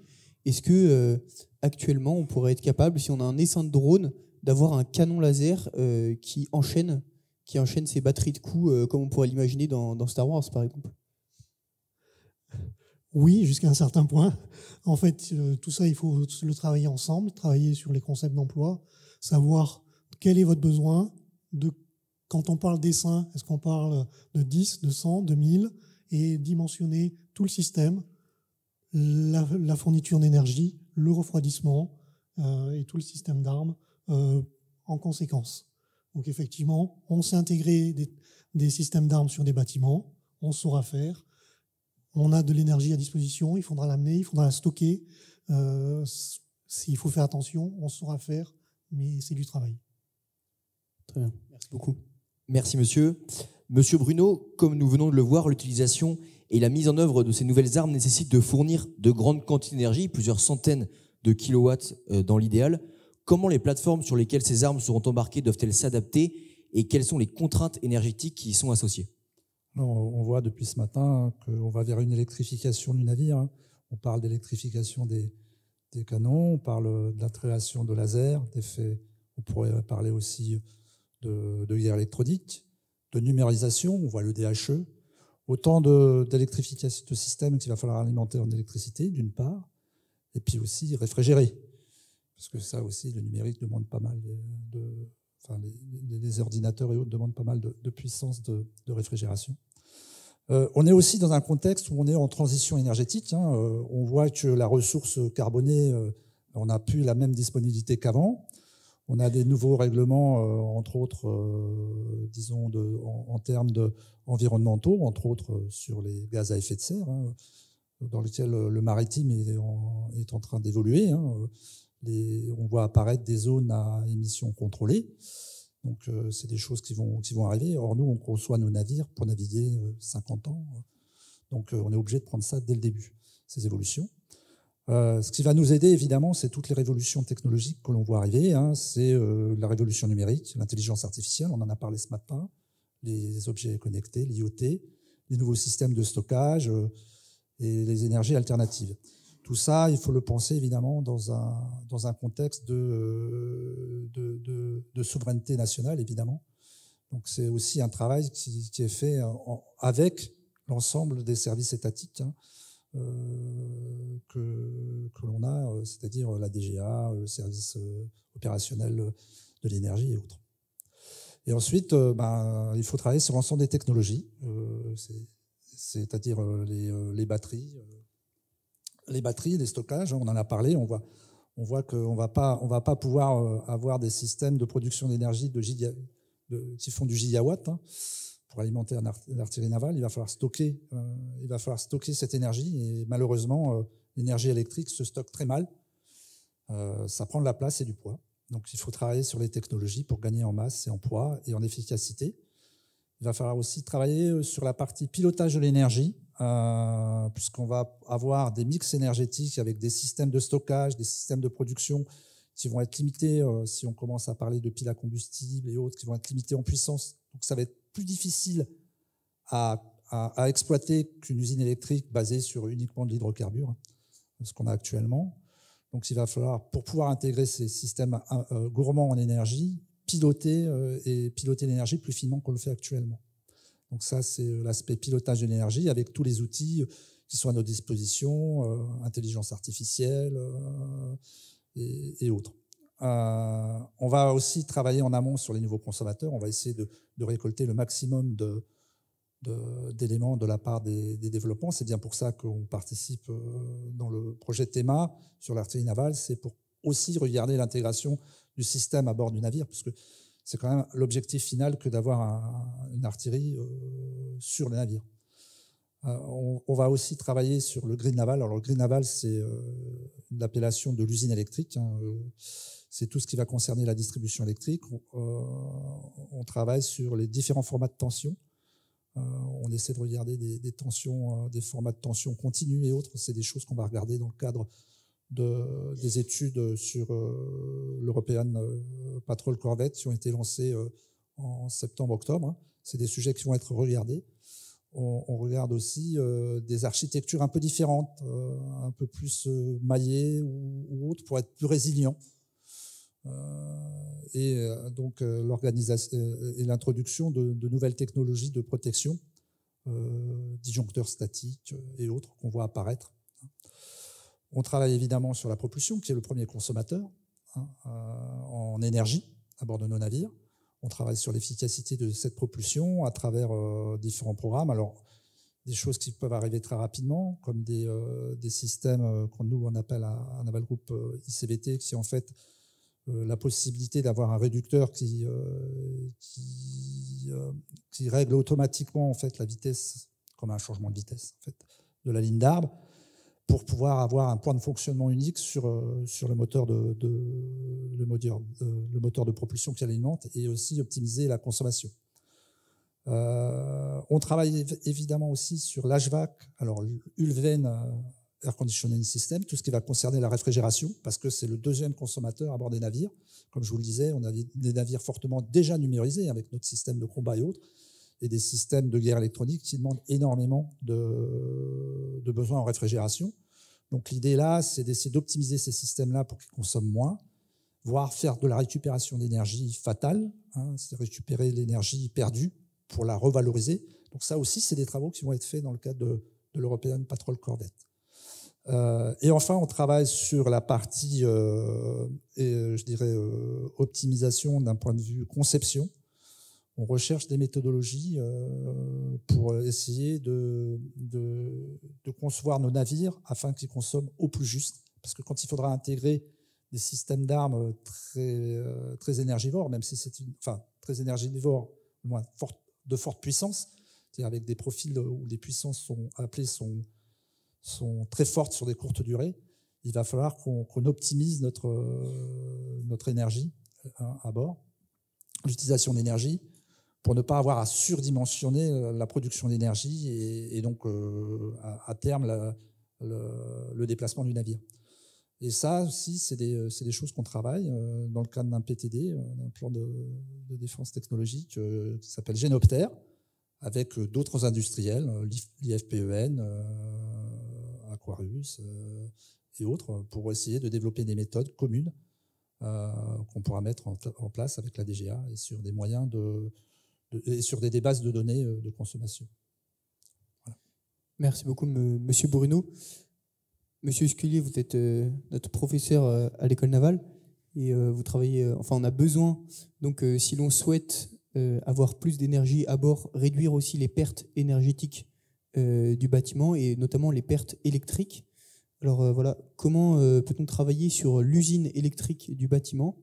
Est-ce que actuellement on pourrait être capable, si on a un essaim de drone, d'avoir un canon laser qui enchaîne ces batteries de coups comme on pourrait l'imaginer dans Star Wars par exemple? Oui, jusqu'à un certain point. En fait, tout ça, il faut le travailler ensemble, travailler sur les concepts d'emploi, savoir quel est votre besoin. Quand on parle d'essaim, est-ce qu'on parle de 10, de 100, de 1000 et dimensionner tout le système, la fourniture d'énergie, le refroidissement et tout le système d'armes en conséquence. Donc effectivement, on s'est intégré des systèmes d'armes sur des bâtiments, on saura faire. On a de l'énergie à disposition, il faudra l'amener, il faudra la stocker. S'il faut faire attention, on saura faire, mais c'est du travail. Très bien, merci beaucoup. Merci monsieur. Monsieur Bruno, comme nous venons de le voir, l'utilisation et la mise en œuvre de ces nouvelles armes nécessitent de fournir de grandes quantités d'énergie, plusieurs centaines de kilowatts dans l'idéal. Comment les plateformes sur lesquelles ces armes seront embarquées doivent-elles s'adapter et quelles sont les contraintes énergétiques qui y sont associées? On voit depuis ce matin qu'on va vers une électrification du navire. On parle d'électrification des canons, on parle de la création de lasers, d'effets. On pourrait parler aussi de guerre électronique, de numérisation, on voit le DHE. Autant d'électrification de systèmes qu'il va falloir alimenter en électricité, d'une part, et puis aussi réfrigérer. Parce que ça aussi, le numérique demande pas mal les ordinateurs et autres demandent pas mal de puissance de réfrigération. On est aussi dans un contexte où on est en transition énergétique. On voit que la ressource carbonée, on n'a plus la même disponibilité qu'avant. On a des nouveaux règlements, entre autres, disons, en termes environnementaux, entre autres sur les gaz à effet de serre, dans lesquels le maritime est en train d'évoluer. On voit apparaître des zones à émissions contrôlées. Donc, c'est des choses qui vont arriver. Or, nous, on conçoit nos navires pour naviguer 50 ans. Donc, on est obligé de prendre ça dès le début, ces évolutions. Ce qui va nous aider, évidemment, c'est toutes les révolutions technologiques que l'on voit arriver. C'est la révolution numérique, l'intelligence artificielle, on en a parlé ce matin, les objets connectés, l'IoT, les nouveaux systèmes de stockage et les énergies alternatives. Tout ça, il faut le penser évidemment dans un contexte de souveraineté nationale, évidemment. Donc c'est aussi un travail qui est fait avec l'ensemble des services étatiques que l'on a, c'est-à-dire la DGA, le service opérationnel de l'énergie et autres. Et ensuite, il faut travailler sur l'ensemble des technologies, c'est-à-dire les batteries. Les batteries, les stockages, on en a parlé, on voit qu'on va pas pouvoir avoir des systèmes de production d'énergie qui font du gigawatt pour alimenter l'artillerie navale. Il va falloir stocker cette énergie et malheureusement, l'énergie électrique se stocke très mal. Ça prend de la place et du poids. Donc il faut travailler sur les technologies pour gagner en masse et en poids et en efficacité. Il va falloir aussi travailler sur la partie pilotage de l'énergie, puisqu'on va avoir des mix énergétiques avec des systèmes de stockage, des systèmes de production qui vont être limités, si on commence à parler de piles à combustible et autres, qui vont être limités en puissance. Donc ça va être plus difficile à exploiter qu'une usine électrique basée sur uniquement de l'hydrocarbure, ce qu'on a actuellement. Donc il va falloir, pour pouvoir intégrer ces systèmes gourmands en énergie, piloter l'énergie plus finement qu'on le fait actuellement. Donc ça, c'est l'aspect pilotage de l'énergie avec tous les outils qui sont à notre disposition, intelligence artificielle et autres. On va aussi travailler en amont sur les nouveaux consommateurs. On va essayer de récolter le maximum d'éléments de la part des développants. C'est bien pour ça qu'on participe dans le projet TEMA sur l'artillerie navale. C'est pour aussi regarder l'intégration du système à bord du navire, parce que c'est quand même l'objectif final que d'avoir une artillerie sur le navire. On va aussi travailler sur le grid naval. Alors le grid naval, c'est l'appellation de l'usine électrique. C'est tout ce qui va concerner la distribution électrique. On travaille sur les différents formats de tension. On essaie de regarder des tensions, des formats de tension continue et autres. C'est des choses qu'on va regarder dans le cadre des études sur l'European Patrol Corvette qui ont été lancées en septembre-octobre. C'est des sujets qui vont être regardés. On regarde aussi des architectures un peu différentes, un peu plus maillées ou autres, pour être plus résilients. Donc l'organisation et l'introduction de nouvelles technologies de protection, disjoncteurs statiques et autres qu'on voit apparaître. On travaille évidemment sur la propulsion, qui est le premier consommateur en énergie à bord de nos navires. On travaille sur l'efficacité de cette propulsion à travers différents programmes. Alors, des choses qui peuvent arriver très rapidement, comme des systèmes qu'on nous on appelle à Naval Group ICVT, qui est en fait la possibilité d'avoir un réducteur qui règle automatiquement en fait la vitesse, comme un changement de vitesse en fait, de la ligne d'arbre, pour pouvoir avoir un point de fonctionnement unique sur le moteur le moteur de propulsion qui alimente, et aussi optimiser la consommation. On travaille évidemment aussi sur l'HVAC, alors ULVEN Air Conditioning System, tout ce qui va concerner la réfrigération, parce que c'est le deuxième consommateur à bord des navires. Comme je vous le disais, on a des navires fortement déjà numérisés avec notre système de combat et autres, et des systèmes de guerre électronique qui demandent énormément de besoins en réfrigération. Donc l'idée là, c'est d'essayer d'optimiser ces systèmes-là pour qu'ils consomment moins, voire faire de la récupération d'énergie fatale, c'est récupérer l'énergie perdue pour la revaloriser. Donc ça aussi, c'est des travaux qui vont être faits dans le cadre de l'European Patrol Corvette. Et enfin, on travaille sur la partie, je dirais, optimisation d'un point de vue conception. On recherche des méthodologies pour essayer de concevoir nos navires afin qu'ils consomment au plus juste. Parce que quand il faudra intégrer des systèmes d'armes très énergivores, même si c'est très énergivores, de forte puissance, c'est-à-dire avec des profils où les puissances sont très fortes sur des courtes durées, il va falloir qu'on optimise notre énergie à bord, l'utilisation d'énergie, pour ne pas avoir à surdimensionner la production d'énergie et donc à terme le déplacement du navire. Et ça aussi, c'est des choses qu'on travaille dans le cadre d'un PTD, d'un plan de défense technologique qui s'appelle Génoptère, avec d'autres industriels, l'IFPEN, Aquarius et autres, pour essayer de développer des méthodes communes qu'on pourra mettre en place avec la DGA et sur des moyens et sur des bases de données de consommation. Voilà. Merci beaucoup, Monsieur Bruno. Monsieur Scullier, vous êtes notre professeur à l'école navale et vous travaillez. On a besoin, donc, si l'on souhaite avoir plus d'énergie à bord, réduire aussi les pertes énergétiques du bâtiment et notamment les pertes électriques. Alors voilà, comment peut-on travailler sur l'usine électrique du bâtiment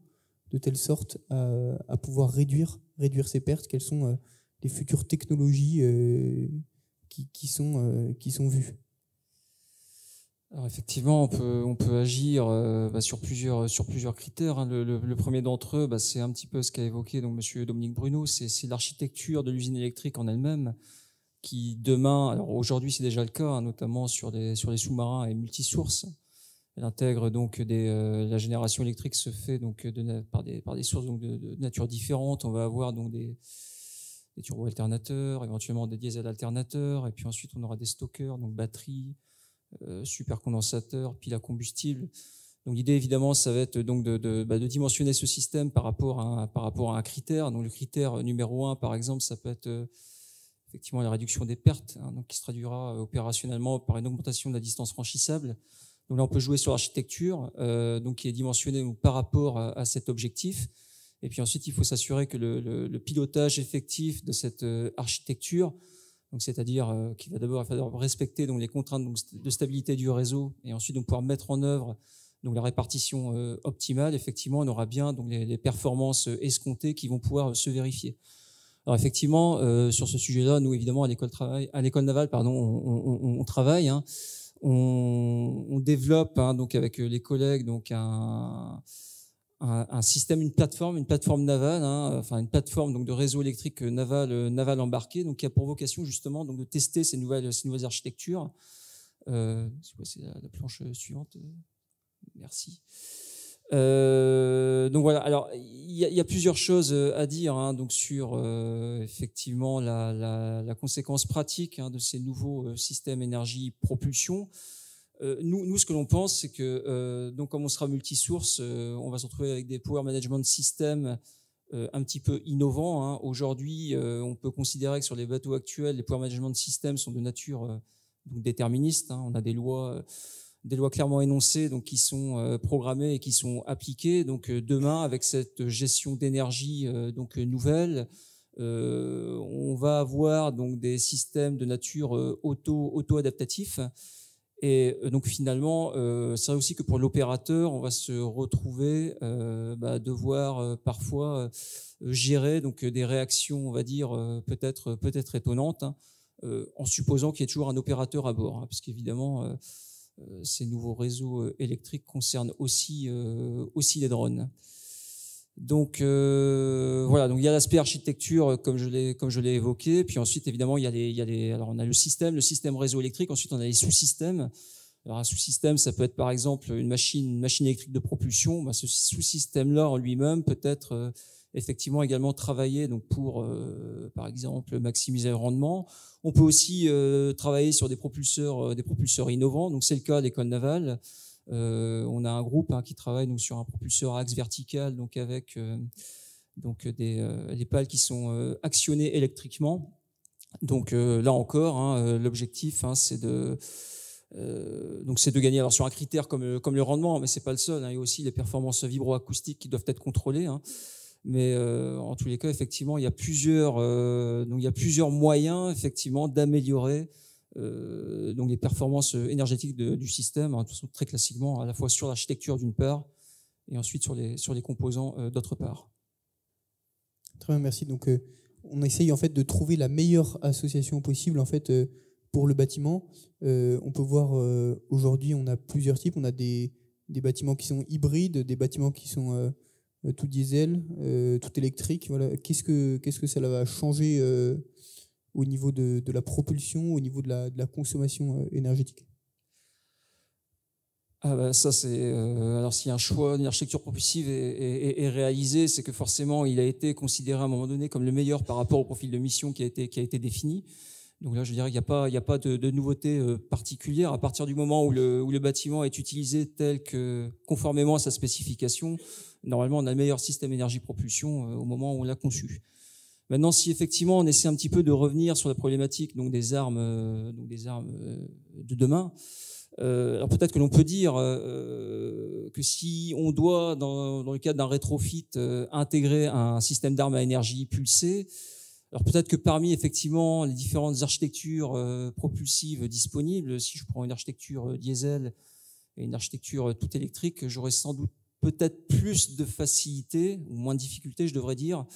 de telle sorte à pouvoir réduire ces pertes? Quelles sont les futures technologies qui sont vues? Alors effectivement, on peut agir sur plusieurs critères. Le premier d'entre eux, c'est un petit peu ce qu'a évoqué donc Monsieur Dominique Bruno, c'est l'architecture de l'usine électrique en elle-même, qui demain, alors aujourd'hui c'est déjà le cas, notamment sur les sous-marins et multisources. Elle intègre donc la génération électrique se fait donc par des sources donc de nature différente. On va avoir donc des turbo-alternateurs, éventuellement des diesel alternateurs, et puis ensuite on aura des stockers, donc batteries, supercondensateurs, piles à combustible. Donc l'idée évidemment, ça va être donc de dimensionner ce système par rapport à un critère. Donc le critère numéro 1, par exemple, ça peut être effectivement la réduction des pertes, donc qui se traduira opérationnellement par une augmentation de la distance franchissable. Donc là, on peut jouer sur l'architecture, donc qui est dimensionnée par rapport à cet objectif. Et puis ensuite, il faut s'assurer que le pilotage effectif de cette architecture, donc c'est-à-dire qu'il va d'abord falloir respecter donc les contraintes de stabilité du réseau, et ensuite donc pouvoir mettre en œuvre donc la répartition optimale. Effectivement, on aura bien donc les performances escomptées qui vont pouvoir se vérifier. Alors effectivement, sur ce sujet-là, nous évidemment à l'école navale, on travaille. On développe donc avec les collègues donc un système, une plateforme navale, une plateforme donc de réseau électrique naval embarqué, donc qui a pour vocation justement donc de tester ces nouvelles architectures. C'est la planche suivante. Merci. Donc voilà, alors il y a plusieurs choses à dire hein, donc sur effectivement la conséquence pratique hein, de ces nouveaux systèmes énergie-propulsion. Nous, ce que l'on pense, c'est que donc comme on sera multisource, on va se retrouver avec des power management systems un petit peu innovants. Hein. Aujourd'hui, on peut considérer que sur les bateaux actuels, les power management systems sont de nature donc déterministe. Hein. On a des lois clairement énoncées, donc qui sont programmées et qui sont appliquées. Donc demain, avec cette gestion d'énergie donc nouvelle, on va avoir donc des systèmes de nature auto-adaptatifs. Et donc finalement, c'est vrai aussi que pour l'opérateur, on va se retrouver devoir parfois gérer donc des réactions, on va dire peut-être étonnantes, hein, en supposant qu'il y ait toujours un opérateur à bord, hein, parce qu'évidemment ces nouveaux réseaux électriques concernent aussi les drones. Donc voilà, donc il y a l'aspect architecture comme je l'ai évoqué, puis ensuite évidemment il y a les alors on a le système réseau électrique, ensuite on a les sous-systèmes. Alors un sous-système, ça peut être par exemple une machine électrique de propulsion. Ce sous-système-là en lui-même peut être effectivement également travaillé donc pour par exemple maximiser le rendement. On peut aussi travailler sur des propulseurs innovants. Donc c'est le cas à l'école navale. On a un groupe hein, qui travaille donc sur un propulseur à axe vertical, donc avec des pales qui sont actionnées électriquement. Donc là encore, hein, l'objectif, hein, c'est de gagner alors sur un critère comme le rendement, mais c'est pas le seul. Hein, il y a aussi les performances vibroacoustiques qui doivent être contrôlées. Hein. Mais en tous les cas, effectivement, il y a plusieurs moyens effectivement d'améliorer donc les performances énergétiques du système, hein, très classiquement, à la fois sur l'architecture d'une part, et ensuite sur les composants d'autre part. Très bien, merci. Donc, on essaye en fait de trouver la meilleure association possible en fait pour le bâtiment. On peut voir aujourd'hui, on a plusieurs types. On a des bâtiments qui sont hybrides, des bâtiments qui sont tout diesel, tout électrique. Voilà. Qu'est-ce que ça va changer au niveau de la propulsion, au niveau de la consommation énergétique? Ça c'est alors si un choix d'une architecture propulsive est réalisé, c'est que forcément il a été considéré à un moment donné comme le meilleur par rapport au profil de mission qui a été défini. Donc là je dirais qu'il n'y a pas de nouveauté particulière à partir du moment où le bâtiment est utilisé tel que conformément à sa spécification. Normalement on a le meilleur système énergie propulsion au moment où on l'a conçu. Maintenant, si effectivement on essaie un petit peu de revenir sur la problématique donc des armes de demain, alors peut-être que l'on peut dire que si on doit, dans le cadre d'un rétrofit, intégrer un système d'armes à énergie pulsée, alors peut-être que parmi effectivement les différentes architectures propulsives disponibles, si je prends une architecture diesel et une architecture toute électrique, j'aurais sans doute peut-être plus de facilité ou moins de difficulté, je devrais dire,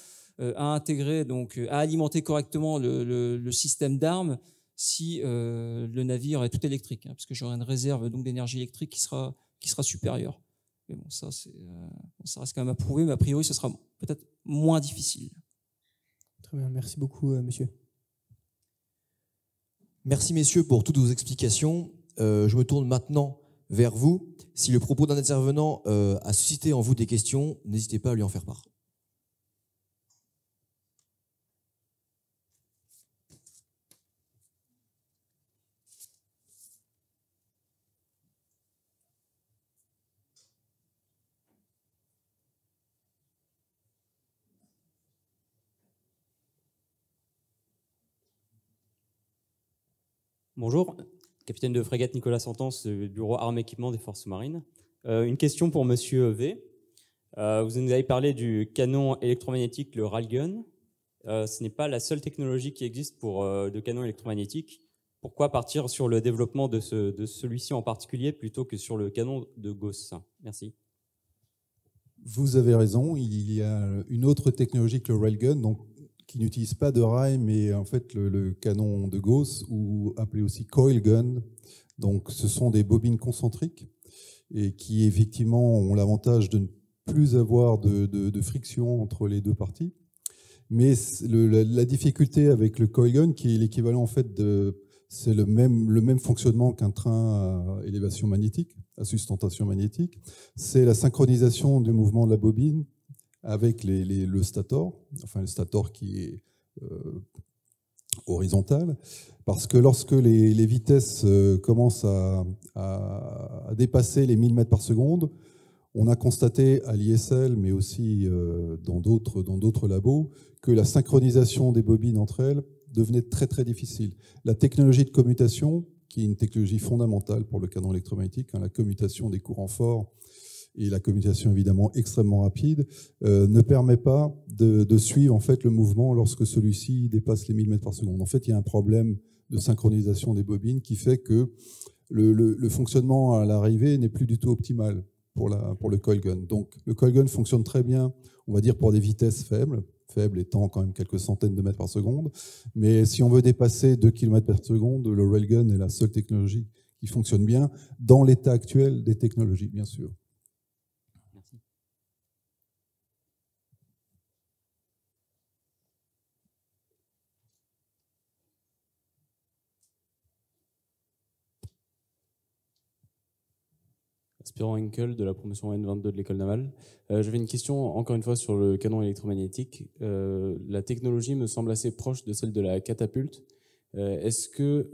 à intégrer, donc à alimenter correctement le système d'armes si le navire est tout électrique, hein, parce que j'aurai une réserve donc d'énergie électrique qui sera supérieure. Mais bon, ça reste quand même à prouver, mais a priori ce sera peut-être moins difficile. Très bien, merci beaucoup, monsieur. Merci messieurs pour toutes vos explications. Je me tourne maintenant vers vous. Si le propos d'un intervenant a suscité en vous des questions, n'hésitez pas à lui en faire part. Bonjour, capitaine de frégate Nicolas Sentence, du bureau Armes Équipement des Forces sous-marines. Une question pour Monsieur V. Vous nous avez parlé du canon électromagnétique, le railgun. Ce n'est pas la seule technologie qui existe de canon électromagnétique. Pourquoi partir sur le développement de celui-ci en particulier plutôt que sur le canon de Gauss? Merci. Vous avez raison, il y a une autre technologie que le railgun, donc qui n'utilise pas de rail, mais en fait le canon de Gauss, ou appelé aussi coil gun. Donc ce sont des bobines concentriques et qui effectivement ont l'avantage de ne plus avoir de friction entre les deux parties. Mais la difficulté avec le coil gun, qui est l'équivalent en fait C'est le même fonctionnement qu'un train à élévation magnétique, à sustentation magnétique. C'est la synchronisation du mouvement de la bobine avec le stator, enfin le stator qui est horizontal, parce que lorsque les vitesses commencent à dépasser les 1000 mètres par seconde, on a constaté à l'ISL, mais aussi dans d'autres labos, que la synchronisation des bobines entre elles devenait très très difficile. La technologie de commutation, qui est une technologie fondamentale pour le canon électromagnétique, la commutation des courants forts et la commutation évidemment extrêmement rapide, ne permet pas de suivre en fait le mouvement lorsque celui-ci dépasse les 1000 mètres par seconde. En fait, il y a un problème de synchronisation des bobines qui fait que le fonctionnement à l'arrivée n'est plus du tout optimal pour le coil gun. Donc le coil gun fonctionne très bien, on va dire, pour des vitesses faibles étant quand même quelques centaines de mètres par seconde. Mais si on veut dépasser 2 km par seconde, le railgun est la seule technologie qui fonctionne bien dans l'état actuel des technologies, bien sûr. Merci. Aspirant Henkel de la promotion N22 de l'école navale. J'avais une question encore une fois sur le canon électromagnétique. La technologie me semble assez proche de celle de la catapulte. Est-ce que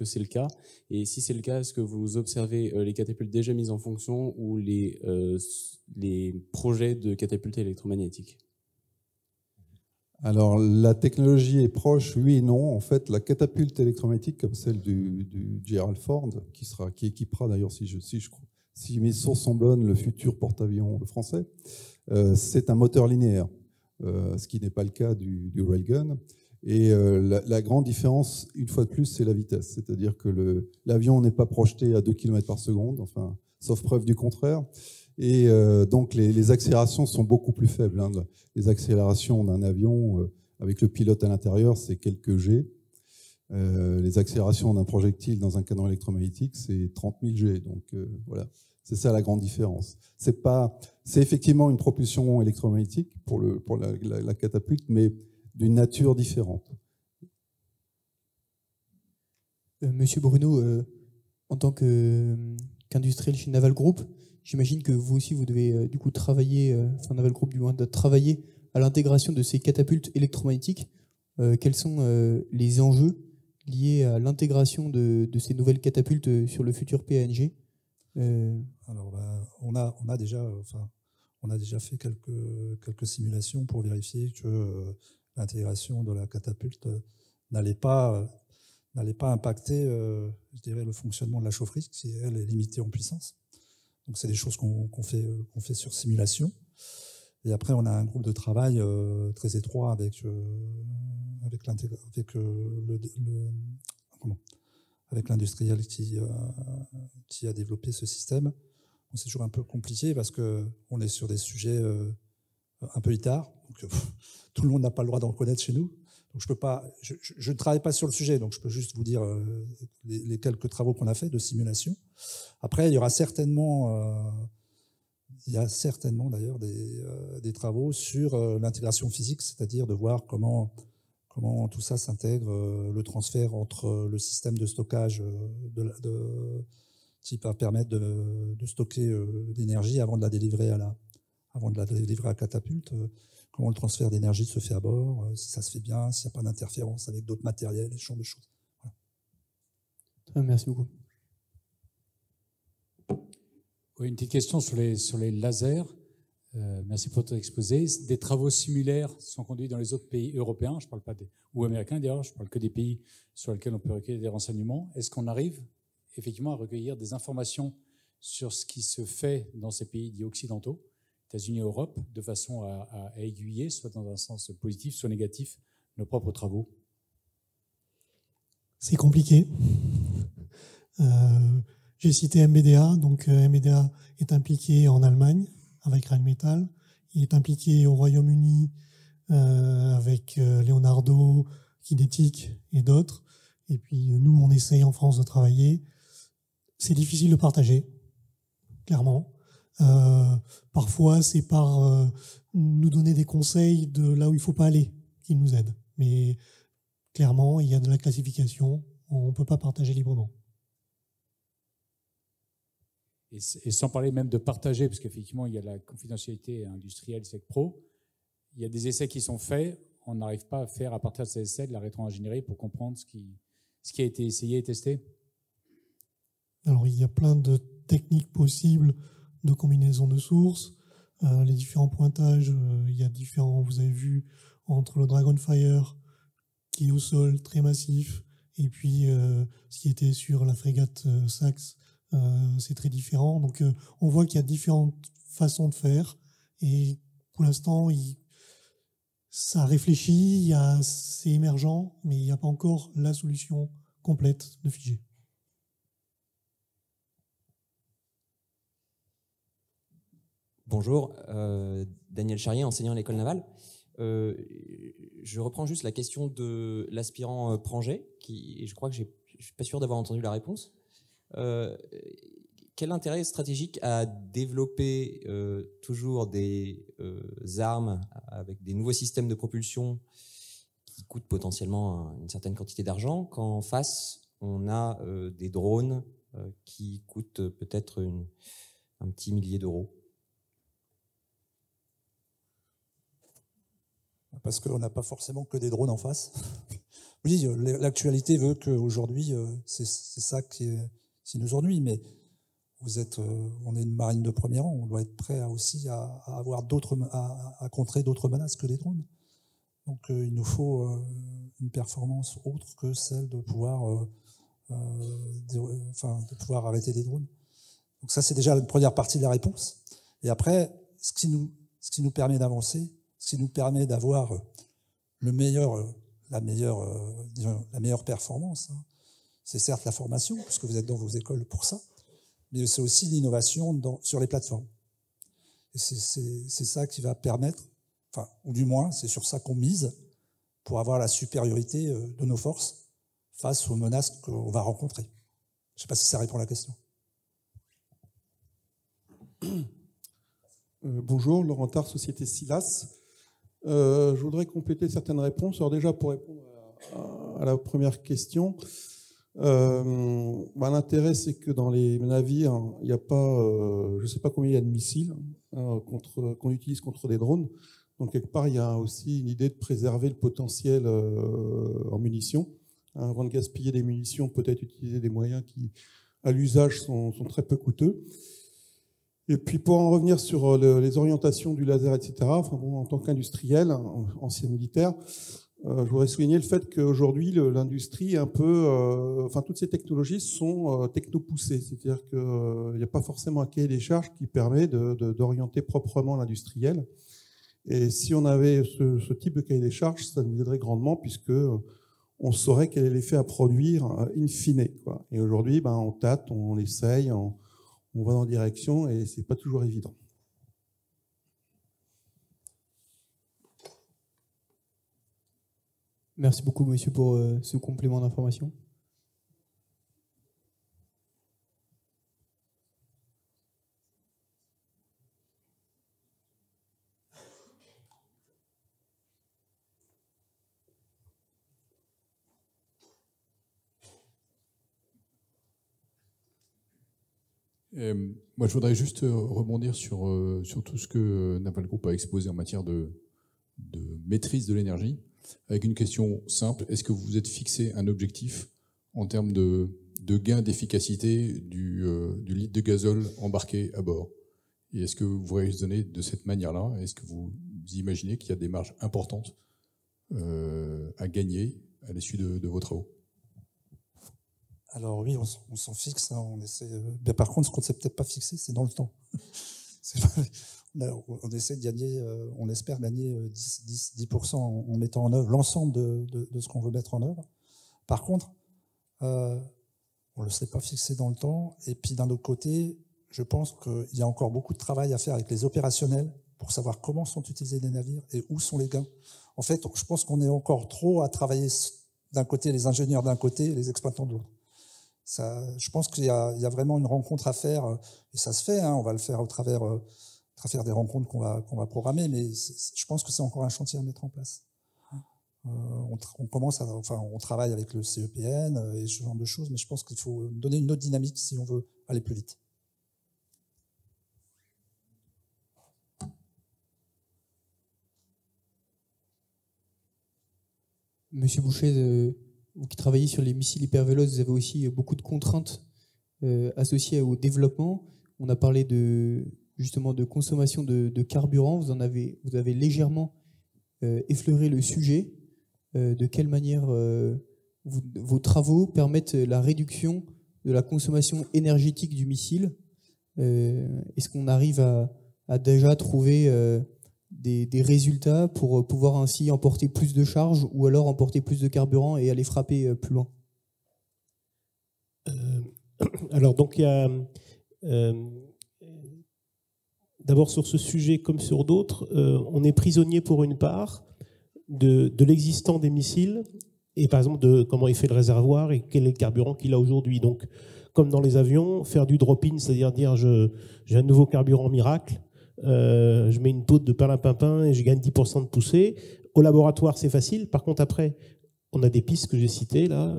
c'est le cas? Et si c'est le cas, est-ce que vous observez les catapultes déjà mises en fonction ou les projets de catapultes électromagnétiques? Alors, la technologie est proche, oui et non. En fait, la catapulte électromagnétique, comme celle du Gerald Ford, qui équipera d'ailleurs, si mes sources sont bonnes, le futur porte-avions français, c'est un moteur linéaire, ce qui n'est pas le cas du railgun. Et la grande différence, une fois de plus, c'est la vitesse. C'est-à-dire que l'avion n'est pas projeté à 2 km par seconde, enfin, sauf preuve du contraire. Et donc les accélérations sont beaucoup plus faibles. Les accélérations d'un avion avec le pilote à l'intérieur, c'est quelques G. Les accélérations d'un projectile dans un canon électromagnétique, c'est 30 000 G. Donc voilà, c'est ça la grande différence. C'est effectivement une propulsion électromagnétique pour la catapulte, mais d'une nature différente. Monsieur Bruno, en tant qu'industriel chez Naval Group, j'imagine que vous aussi, vous devez du coup travailler, Naval Group du moins, doit travailler à l'intégration de ces catapultes électromagnétiques. Quels sont les enjeux liés à l'intégration de ces nouvelles catapultes sur le futur PNG? Alors, on a déjà fait quelques simulations pour vérifier que l'intégration de la catapulte n'allait pas impacter, je dirais, le fonctionnement de la chaufferie, qui elle est limitée en puissance. Donc c'est des choses qu'on fait sur simulation. Et après, on a un groupe de travail très étroit avec l'industriel qui a développé ce système. C'est toujours un peu compliqué parce qu'on est sur des sujets un peu tard. Donc, tout le monde n'a pas le droit d'en connaître chez nous. Donc je ne travaille pas sur le sujet, donc je peux juste vous dire les quelques travaux qu'on a fait de simulation. Après, il y aura certainement d'ailleurs des travaux sur l'intégration physique, c'est-à-dire de voir comment tout ça s'intègre, le transfert entre le système de stockage qui va permettre de stocker l'énergie avant de la délivrer à la catapulte. Comment le transfert d'énergie se fait à bord, si ça se fait bien, s'il n'y a pas d'interférence avec d'autres matériels, ce genre de choses. Voilà. Merci beaucoup. Oui, une petite question sur les lasers. Merci pour votre exposé. Des travaux similaires sont conduits dans les autres pays européens, je ne parle pas ou américains d'ailleurs, je ne parle que des pays sur lesquels on peut recueillir des renseignements. Est-ce qu'on arrive effectivement à recueillir des informations sur ce qui se fait dans ces pays dits occidentaux, États-Unis et Europe, de façon à aiguiller, soit dans un sens positif, soit négatif, nos propres travaux? C'est compliqué. J'ai cité MBDA, donc MBDA est impliqué en Allemagne avec Rheinmetall, il est impliqué au Royaume-Uni avec Leonardo, Kinetic et d'autres. Et puis nous, on essaye en France de travailler. C'est difficile de partager, clairement. Parfois, c'est par nous donner des conseils de là où il ne faut pas aller qui nous aident. Mais clairement, il y a de la classification, on ne peut pas partager librement. Et sans parler même de partager, parce qu'effectivement, il y a la confidentialité industrielle SecPro, il y a des essais qui sont faits, on n'arrive pas à faire à partir de ces essais de la rétro-ingénierie pour comprendre ce qui a été essayé et testé. Alors, il y a plein de techniques possibles de combinaison de sources. Les différents pointages, il y a différents, vous avez vu, entre le Dragonfire, qui est au sol, très massif, et puis ce qui était sur la frégate Saxe, c'est très différent. Donc, on voit qu'il y a différentes façons de faire, et pour l'instant, ça réfléchit, c'est émergent, mais il n'y a pas encore la solution complète de figé. Bonjour, Daniel Charrier, enseignant à l'école navale. Je reprends juste la question de l'aspirant Pranger, et je crois que je ne suis pas sûr d'avoir entendu la réponse. Quel intérêt stratégique à développer toujours des armes avec des nouveaux systèmes de propulsion qui coûtent potentiellement une certaine quantité d'argent, quand en face, on a des drones qui coûtent peut-être un petit millier d'euros? Parce qu'on n'a pas forcément que des drones en face. Oui, l'actualité veut qu'aujourd'hui, c'est ça qui nous ennuie, mais on est une marine de premier rang, on doit être prêt aussi à contrer d'autres menaces que les drones. Donc il nous faut une performance autre que celle de pouvoir arrêter des drones. Donc ça, c'est déjà la première partie de la réponse. Et après, ce qui nous permet d'avancer, ce qui nous permet d'avoir la meilleure performance, hein, c'est certes la formation, puisque vous êtes dans vos écoles pour ça, mais c'est aussi l'innovation sur les plateformes. Et c'est ça qui va permettre, ou du moins, c'est sur ça qu'on mise pour avoir la supériorité de nos forces face aux menaces qu'on va rencontrer. Je ne sais pas si ça répond à la question. Bonjour, Laurent Tard, Société Silas. Je voudrais compléter certaines réponses. Alors déjà, pour répondre à la première question, l'intérêt, c'est que dans les navires, il n'y a pas, je ne sais pas combien il y a de missiles qu'on utilise contre des drones. Donc, quelque part, il y a aussi une idée de préserver le potentiel en munitions. Avant de gaspiller des munitions, peut-être utiliser des moyens qui, à l'usage, sont très peu coûteux. Et puis, pour en revenir sur les orientations du laser, etc., en tant qu'industriel, ancien militaire, je voudrais souligner le fait qu'aujourd'hui, l'industrie, toutes ces technologies sont technopoussées. C'est-à-dire qu'il n'y a pas forcément un cahier des charges qui permet d'orienter proprement l'industriel. Et si on avait ce type de cahier des charges, ça nous aiderait grandement, puisque on saurait quel est l'effet à produire in fine, quoi. Et aujourd'hui, on tâte, on essaye, on va dans la direction, et c'est pas toujours évident. Merci beaucoup, monsieur, pour ce complément d'information. Moi, je voudrais juste rebondir sur tout ce que Naval Group a exposé en matière de maîtrise de l'énergie, avec une question simple. Est-ce que vous vous êtes fixé un objectif en termes de gain d'efficacité du litre de gazole embarqué à bord? Et est-ce que vous raisonnez de cette manière-là? Est-ce que vous imaginez qu'il y a des marges importantes à gagner à l'issue de vos travaux? Alors oui, on s'en fixe, hein, on essaie. Par contre, ce qu'on ne s'est peut-être pas fixé, c'est dans le temps. On essaie de gagner, on espère gagner 10% en mettant en œuvre l'ensemble de ce qu'on veut mettre en œuvre. Par contre, on ne le s'est pas fixé dans le temps. Et puis d'un autre côté, je pense qu'il y a encore beaucoup de travail à faire avec les opérationnels pour savoir comment sont utilisés les navires et où sont les gains. En fait, je pense qu'on est encore trop à travailler d'un côté les ingénieurs d'un côté et les exploitants de l'autre. Je pense qu'il y a vraiment une rencontre à faire, et ça se fait, hein, on va le faire au travers des rencontres qu'on va programmer, mais je pense que c'est encore un chantier à mettre en place. On travaille avec le CEPN et ce genre de choses, mais je pense qu'il faut donner une autre dynamique si on veut aller plus vite. Monsieur Boucher, vous qui travaillez sur les missiles hypervéloces, vous avez aussi beaucoup de contraintes associées au développement. On a parlé justement de consommation de carburant. Vous avez légèrement effleuré le sujet. De quelle manière vos travaux permettent la réduction de la consommation énergétique du missile? Est-ce qu'on arrive à déjà trouver des résultats pour pouvoir ainsi emporter plus de charges ou alors emporter plus de carburant et aller frapper plus loin? Alors, donc, il y a... D'abord, sur ce sujet comme sur d'autres, on est prisonnier pour une part de l'existant des missiles et par exemple de comment est fait le réservoir et quel est le carburant qu'il a aujourd'hui. Donc, comme dans les avions, faire du drop-in, c'est-à-dire dire j'ai un nouveau carburant miracle, je mets une poudre de perlimpinpin et je gagne 10% de poussée. Au laboratoire, c'est facile. Par contre, après, on a des pistes que j'ai citées là,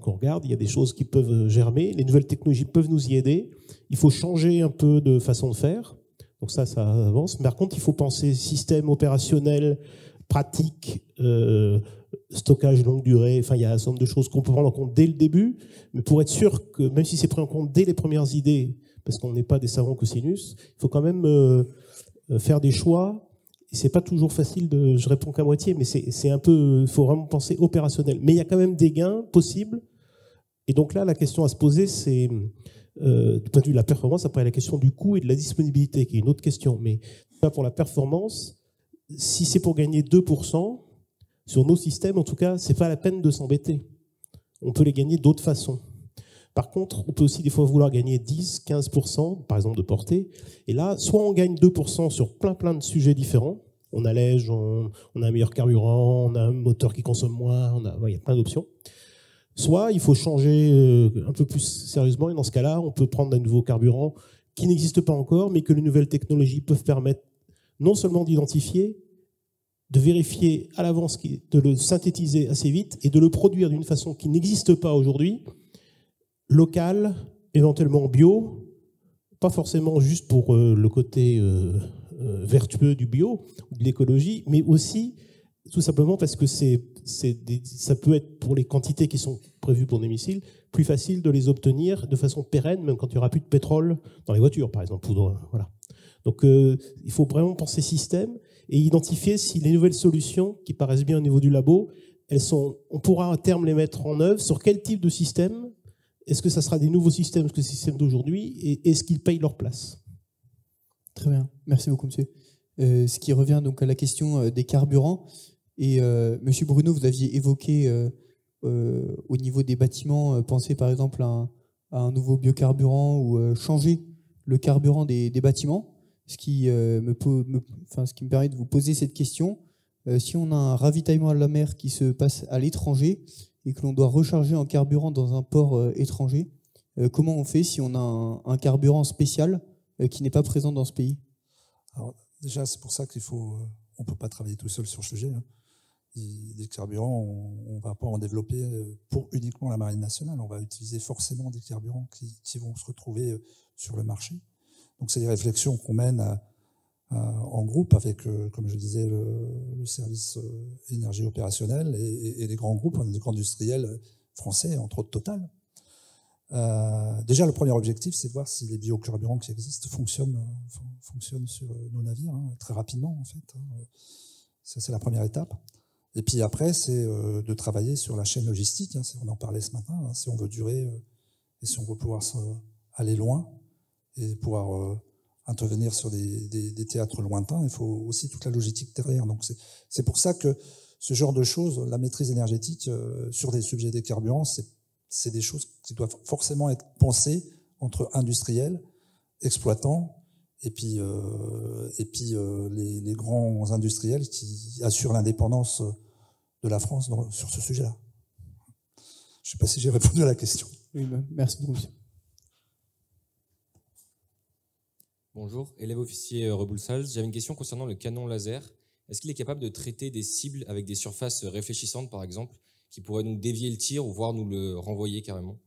qu'on regarde. Il y a des choses qui peuvent germer. Les nouvelles technologies peuvent nous y aider. Il faut changer un peu de façon de faire. Donc ça avance. Mais par contre, il faut penser système opérationnel, pratique, stockage longue durée. Enfin, il y a un certain nombre de choses qu'on peut prendre en compte dès le début. Mais pour être sûr que, même si c'est pris en compte dès les premières idées, parce qu'on n'est pas des savants cosinus, il faut quand même faire des choix. Et c'est pas toujours facile je réponds qu'à moitié, mais c'est un peu, il faut vraiment penser opérationnel. Mais il y a quand même des gains possibles. Et donc là, la question à se poser, c'est, du point de vue de la performance, après la question du coût et de la disponibilité, qui est une autre question. Mais pas pour la performance, si c'est pour gagner 2%, sur nos systèmes, en tout cas, c'est pas la peine de s'embêter. On peut les gagner d'autres façons. Par contre, on peut aussi des fois vouloir gagner 10, 15%, par exemple, de portée. Et là, soit on gagne 2% sur plein de sujets différents. On allège, on a un meilleur carburant, on a un moteur qui consomme moins, il y a plein d'options. Soit il faut changer un peu plus sérieusement, et dans ce cas-là, on peut prendre un nouveau carburant qui n'existe pas encore, mais que les nouvelles technologies peuvent permettre non seulement d'identifier, de vérifier à l'avance, de le synthétiser assez vite et de le produire d'une façon qui n'existe pas aujourd'hui, local, éventuellement bio, pas forcément juste pour le côté vertueux du bio ou de l'écologie, mais aussi tout simplement parce que ça peut être, pour les quantités qui sont prévues pour des missiles, plus facile de les obtenir de façon pérenne, même quand il n'y aura plus de pétrole dans les voitures, par exemple. Voilà. Donc il faut vraiment penser système et identifier si les nouvelles solutions qui paraissent bien au niveau du labo, on pourra à terme les mettre en œuvre, sur quel type de système. Est-ce que ça sera des nouveaux systèmes, que les systèmes d'aujourd'hui, et est-ce qu'ils payent leur place? Très bien, merci beaucoup, monsieur. Ce qui revient donc à la question des carburants. Et monsieur Bruno, vous aviez évoqué au niveau des bâtiments, penser par exemple à un nouveau biocarburant ou changer le carburant des bâtiments. Ce qui me permet de vous poser cette question. Si on a un ravitaillement à la mer qui se passe à l'étranger, et que l'on doit recharger en carburant dans un port étranger, comment on fait si on a un carburant spécial qui n'est pas présent dans ce pays? Alors, déjà, c'est pour ça on ne peut pas travailler tout seul sur ce sujet. Hein. Des carburants, on ne va pas en développer pour uniquement la Marine nationale. On va utiliser forcément des carburants qui vont se retrouver sur le marché. Donc, c'est des réflexions qu'on mène en groupe avec, comme je disais, le service énergie opérationnelle et les grands groupes, les grands industriels français, entre autres Total. Déjà, le premier objectif, c'est de voir si les biocarburants qui existent fonctionnent sur nos navires, très rapidement, en fait. Ça, c'est la première étape. Et puis après, c'est de travailler sur la chaîne logistique. On en parlait ce matin. Si on veut durer et si on veut pouvoir aller loin et pouvoir intervenir sur des théâtres lointains, il faut aussi toute la logistique derrière. Donc c'est pour ça que ce genre de choses, la maîtrise énergétique sur des sujets des carburants, c'est des choses qui doivent forcément être pensées entre industriels, exploitants, et puis les grands industriels qui assurent l'indépendance de la France sur ce sujet-là. Je ne sais pas si j'ai répondu à la question. Oui, merci beaucoup. Bonjour, élève officier Reboulsals. J'avais une question concernant le canon laser. est-ce qu'il est capable de traiter des cibles avec des surfaces réfléchissantes, par exemple, qui pourraient donc dévier le tir ou voire nous le renvoyer carrément?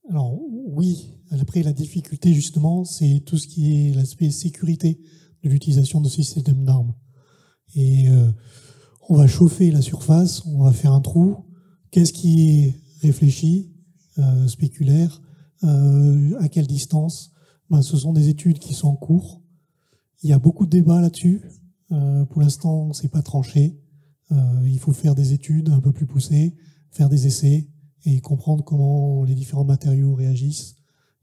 Alors oui, après la difficulté justement, c'est tout ce qui est l'aspect sécurité de l'utilisation de ce système d'armes. Et on va chauffer la surface, on va faire un trou. Qu'est-ce qui est réfléchi, spéculaire, à quelle distance? Ben, ce sont des études qui sont en cours. Il y a beaucoup de débats là-dessus. Pour l'instant, c'est pas tranché. Il faut faire des études un peu plus poussées, faire des essais et comprendre comment les différents matériaux réagissent.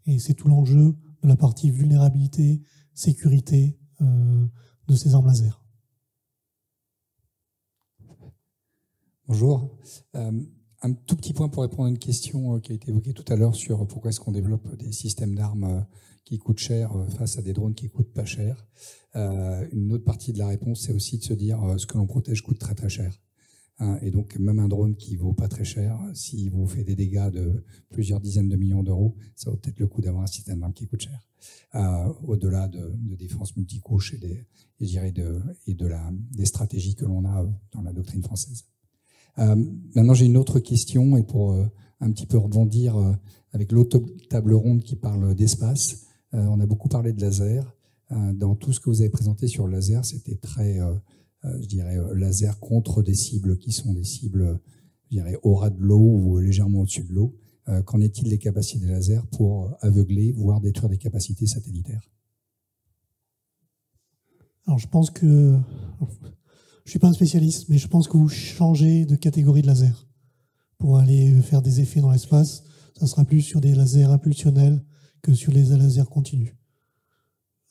Et c'est tout l'enjeu de la partie vulnérabilité, sécurité de ces armes laser. Bonjour. Un tout petit point pour répondre à une question qui a été évoquée tout à l'heure sur pourquoi est-ce qu'on développe des systèmes d'armes qui coûtent cher face à des drones qui coûtent pas cher. Une autre partie de la réponse, c'est aussi de se dire ce que l'on protège coûte très très cher. Et donc même un drone qui vaut pas très cher, s'il vous fait des dégâts de plusieurs dizaines de millions d'euros, ça vaut peut-être le coup d'avoir un système d'armes qui coûte cher. Au-delà de défense multicouche et des stratégies que l'on a dans la doctrine française. Maintenant, j'ai une autre question, et pour un petit peu rebondir avec l'autre table ronde qui parle d'espace, on a beaucoup parlé de laser. Dans tout ce que vous avez présenté sur le laser, c'était très, je dirais, laser contre des cibles qui sont des cibles, je dirais, au ras de l'eau ou légèrement au-dessus de l'eau. Qu'en est-il des capacités laser pour aveugler, voire détruire des capacités satellitaires? Alors, je pense que... Je suis pas un spécialiste, mais je pense que vous changez de catégorie de laser pour aller faire des effets dans l'espace. Ça sera plus sur des lasers impulsionnels que sur les lasers continus.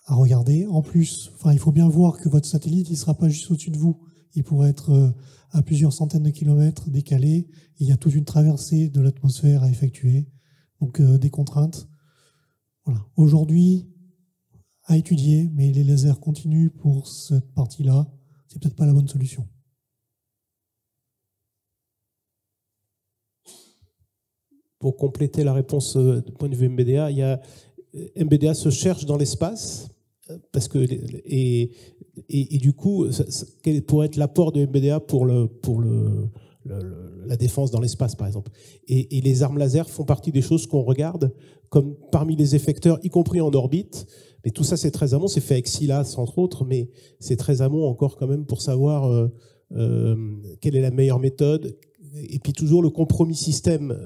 À regarder. En plus, il faut bien voir que votre satellite, il sera pas juste au-dessus de vous. Il pourrait être à plusieurs centaines de kilomètres décalé. Il y a toute une traversée de l'atmosphère à effectuer. Donc, des contraintes. Voilà. Aujourd'hui, à étudier, mais les lasers continus pour cette partie-là, c'est peut-être pas la bonne solution. Pour compléter la réponse du point de vue MBDA, MBDA se cherche dans l'espace, parce que et du coup, quel pourrait être l'apport de MBDA pour la défense dans l'espace, par exemple. Et les armes laser font partie des choses qu'on regarde comme parmi les effecteurs, y compris en orbite. Mais tout ça, c'est très amont, c'est fait avec SILAS, entre autres, mais c'est très amont encore quand même pour savoir quelle est la meilleure méthode. Et puis toujours le compromis système,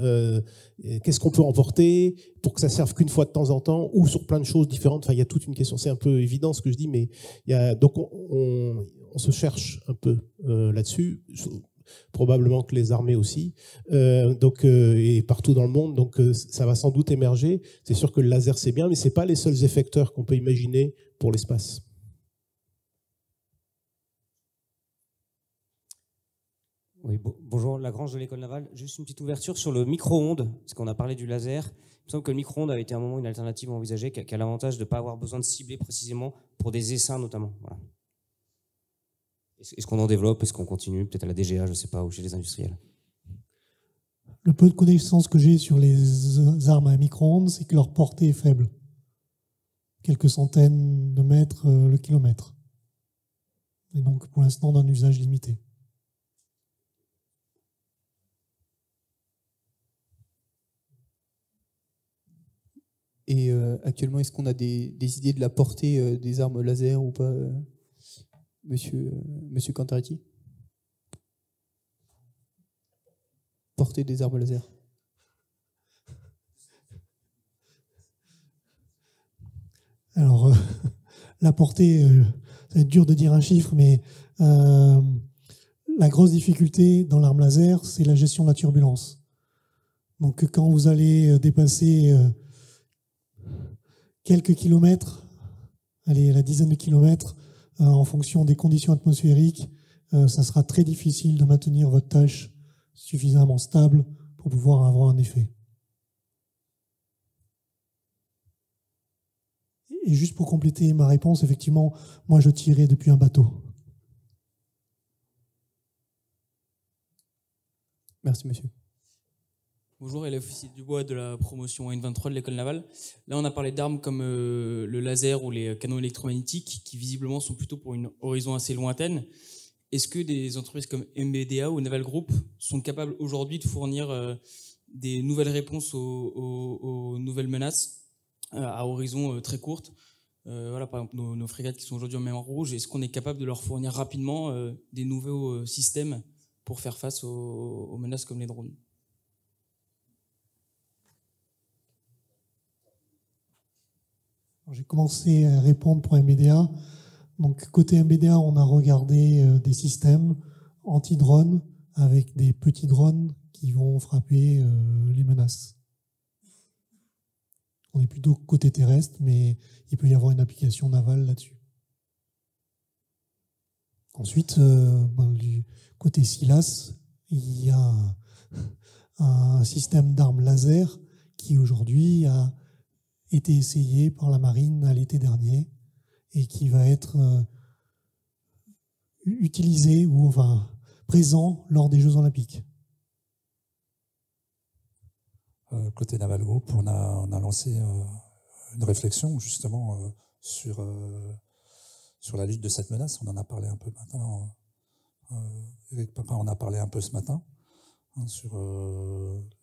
qu'est-ce qu'on peut emporter pour que ça serve qu'une fois de temps en temps ou sur plein de choses différentes. Enfin, il y a toute une question, c'est un peu évident ce que je dis, mais donc on se cherche un peu là-dessus. Probablement que les armées aussi, et partout dans le monde, donc ça va sans doute émerger. C'est sûr que le laser c'est bien, mais c'est pas les seuls effecteurs qu'on peut imaginer pour l'espace. Oui, bonjour, Lagrange de l'École navale. Juste une petite ouverture sur le micro-ondes, parce qu'on a parlé du laser. Il me semble que le micro-ondes avait été à un moment une alternative envisagée qui a l'avantage de ne pas avoir besoin de cibler précisément pour des essaims notamment. Voilà. Est-ce qu'on en développe? Est-ce qu'on continue? Peut-être à la DGA, je ne sais pas, ou chez les industriels. Le peu de connaissances que j'ai sur les armes à micro-ondes, c'est que leur portée est faible. Quelques centaines de mètres le kilomètre. Et donc, pour l'instant, d'un usage limité. Et actuellement, est-ce qu'on a des idées de la portée des armes laser ou pas, Monsieur Cantaretti? Portée des armes laser. Alors, la portée, ça va être dur de dire un chiffre, mais la grosse difficulté dans l'arme laser, c'est la gestion de la turbulence. Donc, quand vous allez dépasser quelques kilomètres, allez, la dizaine de kilomètres, en fonction des conditions atmosphériques, ça sera très difficile de maintenir votre tâche suffisamment stable pour pouvoir avoir un effet. Et juste pour compléter ma réponse, effectivement, moi je tirais depuis un bateau. Merci, monsieur. Bonjour, élève officier du bois de la promotion N23 de l'école navale. Là, on a parlé d'armes comme le laser ou les canons électromagnétiques qui visiblement sont plutôt pour une horizon assez lointaine. Est-ce que des entreprises comme MBDA ou Naval Group sont capables aujourd'hui de fournir des nouvelles réponses aux nouvelles menaces à horizon très courte? Voilà, par exemple, nos frégates qui sont aujourd'hui en mer Rouge, est-ce qu'on est capable de leur fournir rapidement des nouveaux systèmes pour faire face aux menaces comme les drones? J'ai commencé à répondre pour MBDA. Donc, côté MBDA, on a regardé des systèmes anti-drones avec des petits drones qui vont frapper les menaces. On est plutôt côté terrestre, mais il peut y avoir une application navale là-dessus. Ensuite, du côté SILAS, il y a un système d'armes laser qui aujourd'hui a été essayé par la marine à l'été dernier et qui va être utilisé ou enfin présent lors des Jeux Olympiques. Côté Naval Group, on a lancé une réflexion justement sur la lutte de cette menace. On en a parlé un peu maintenant. Eric Papin en a parlé un peu ce matin sur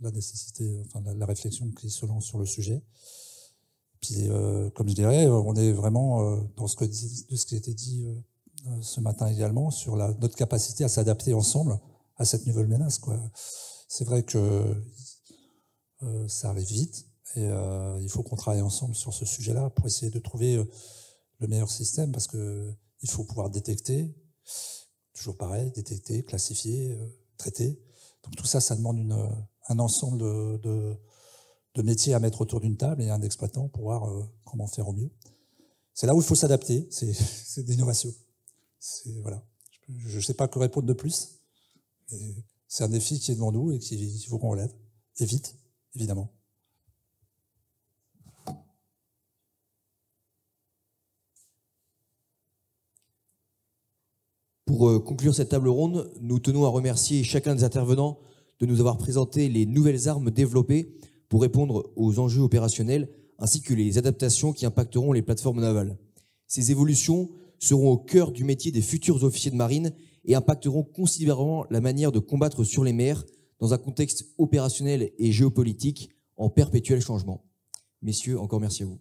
la nécessité, enfin la réflexion qui se lance sur le sujet. Puis, comme je dirais, on est vraiment dans ce qui a été dit ce matin également sur notre capacité à s'adapter ensemble à cette nouvelle menace, quoi. C'est vrai que ça arrive vite et il faut qu'on travaille ensemble sur ce sujet-là pour essayer de trouver le meilleur système parce que il faut pouvoir détecter, toujours pareil, détecter, classifier, traiter. Donc tout ça, ça demande un ensemble de métiers à mettre autour d'une table et un exploitant pour voir comment faire au mieux. C'est là où il faut s'adapter, c'est de l'innovation. Voilà. Je ne sais pas que répondre de plus. C'est un défi qui est devant nous et qu'il faut qu'on relève. Et vite, évidemment. Pour conclure cette table ronde, nous tenons à remercier chacun des intervenants de nous avoir présenté les nouvelles armes développées pour répondre aux enjeux opérationnels ainsi que les adaptations qui impacteront les plateformes navales. Ces évolutions seront au cœur du métier des futurs officiers de marine et impacteront considérablement la manière de combattre sur les mers dans un contexte opérationnel et géopolitique en perpétuel changement. Messieurs, encore merci à vous.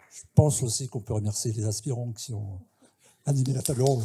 Je pense aussi qu'on peut remercier les aspirants qui ont animé la table ronde.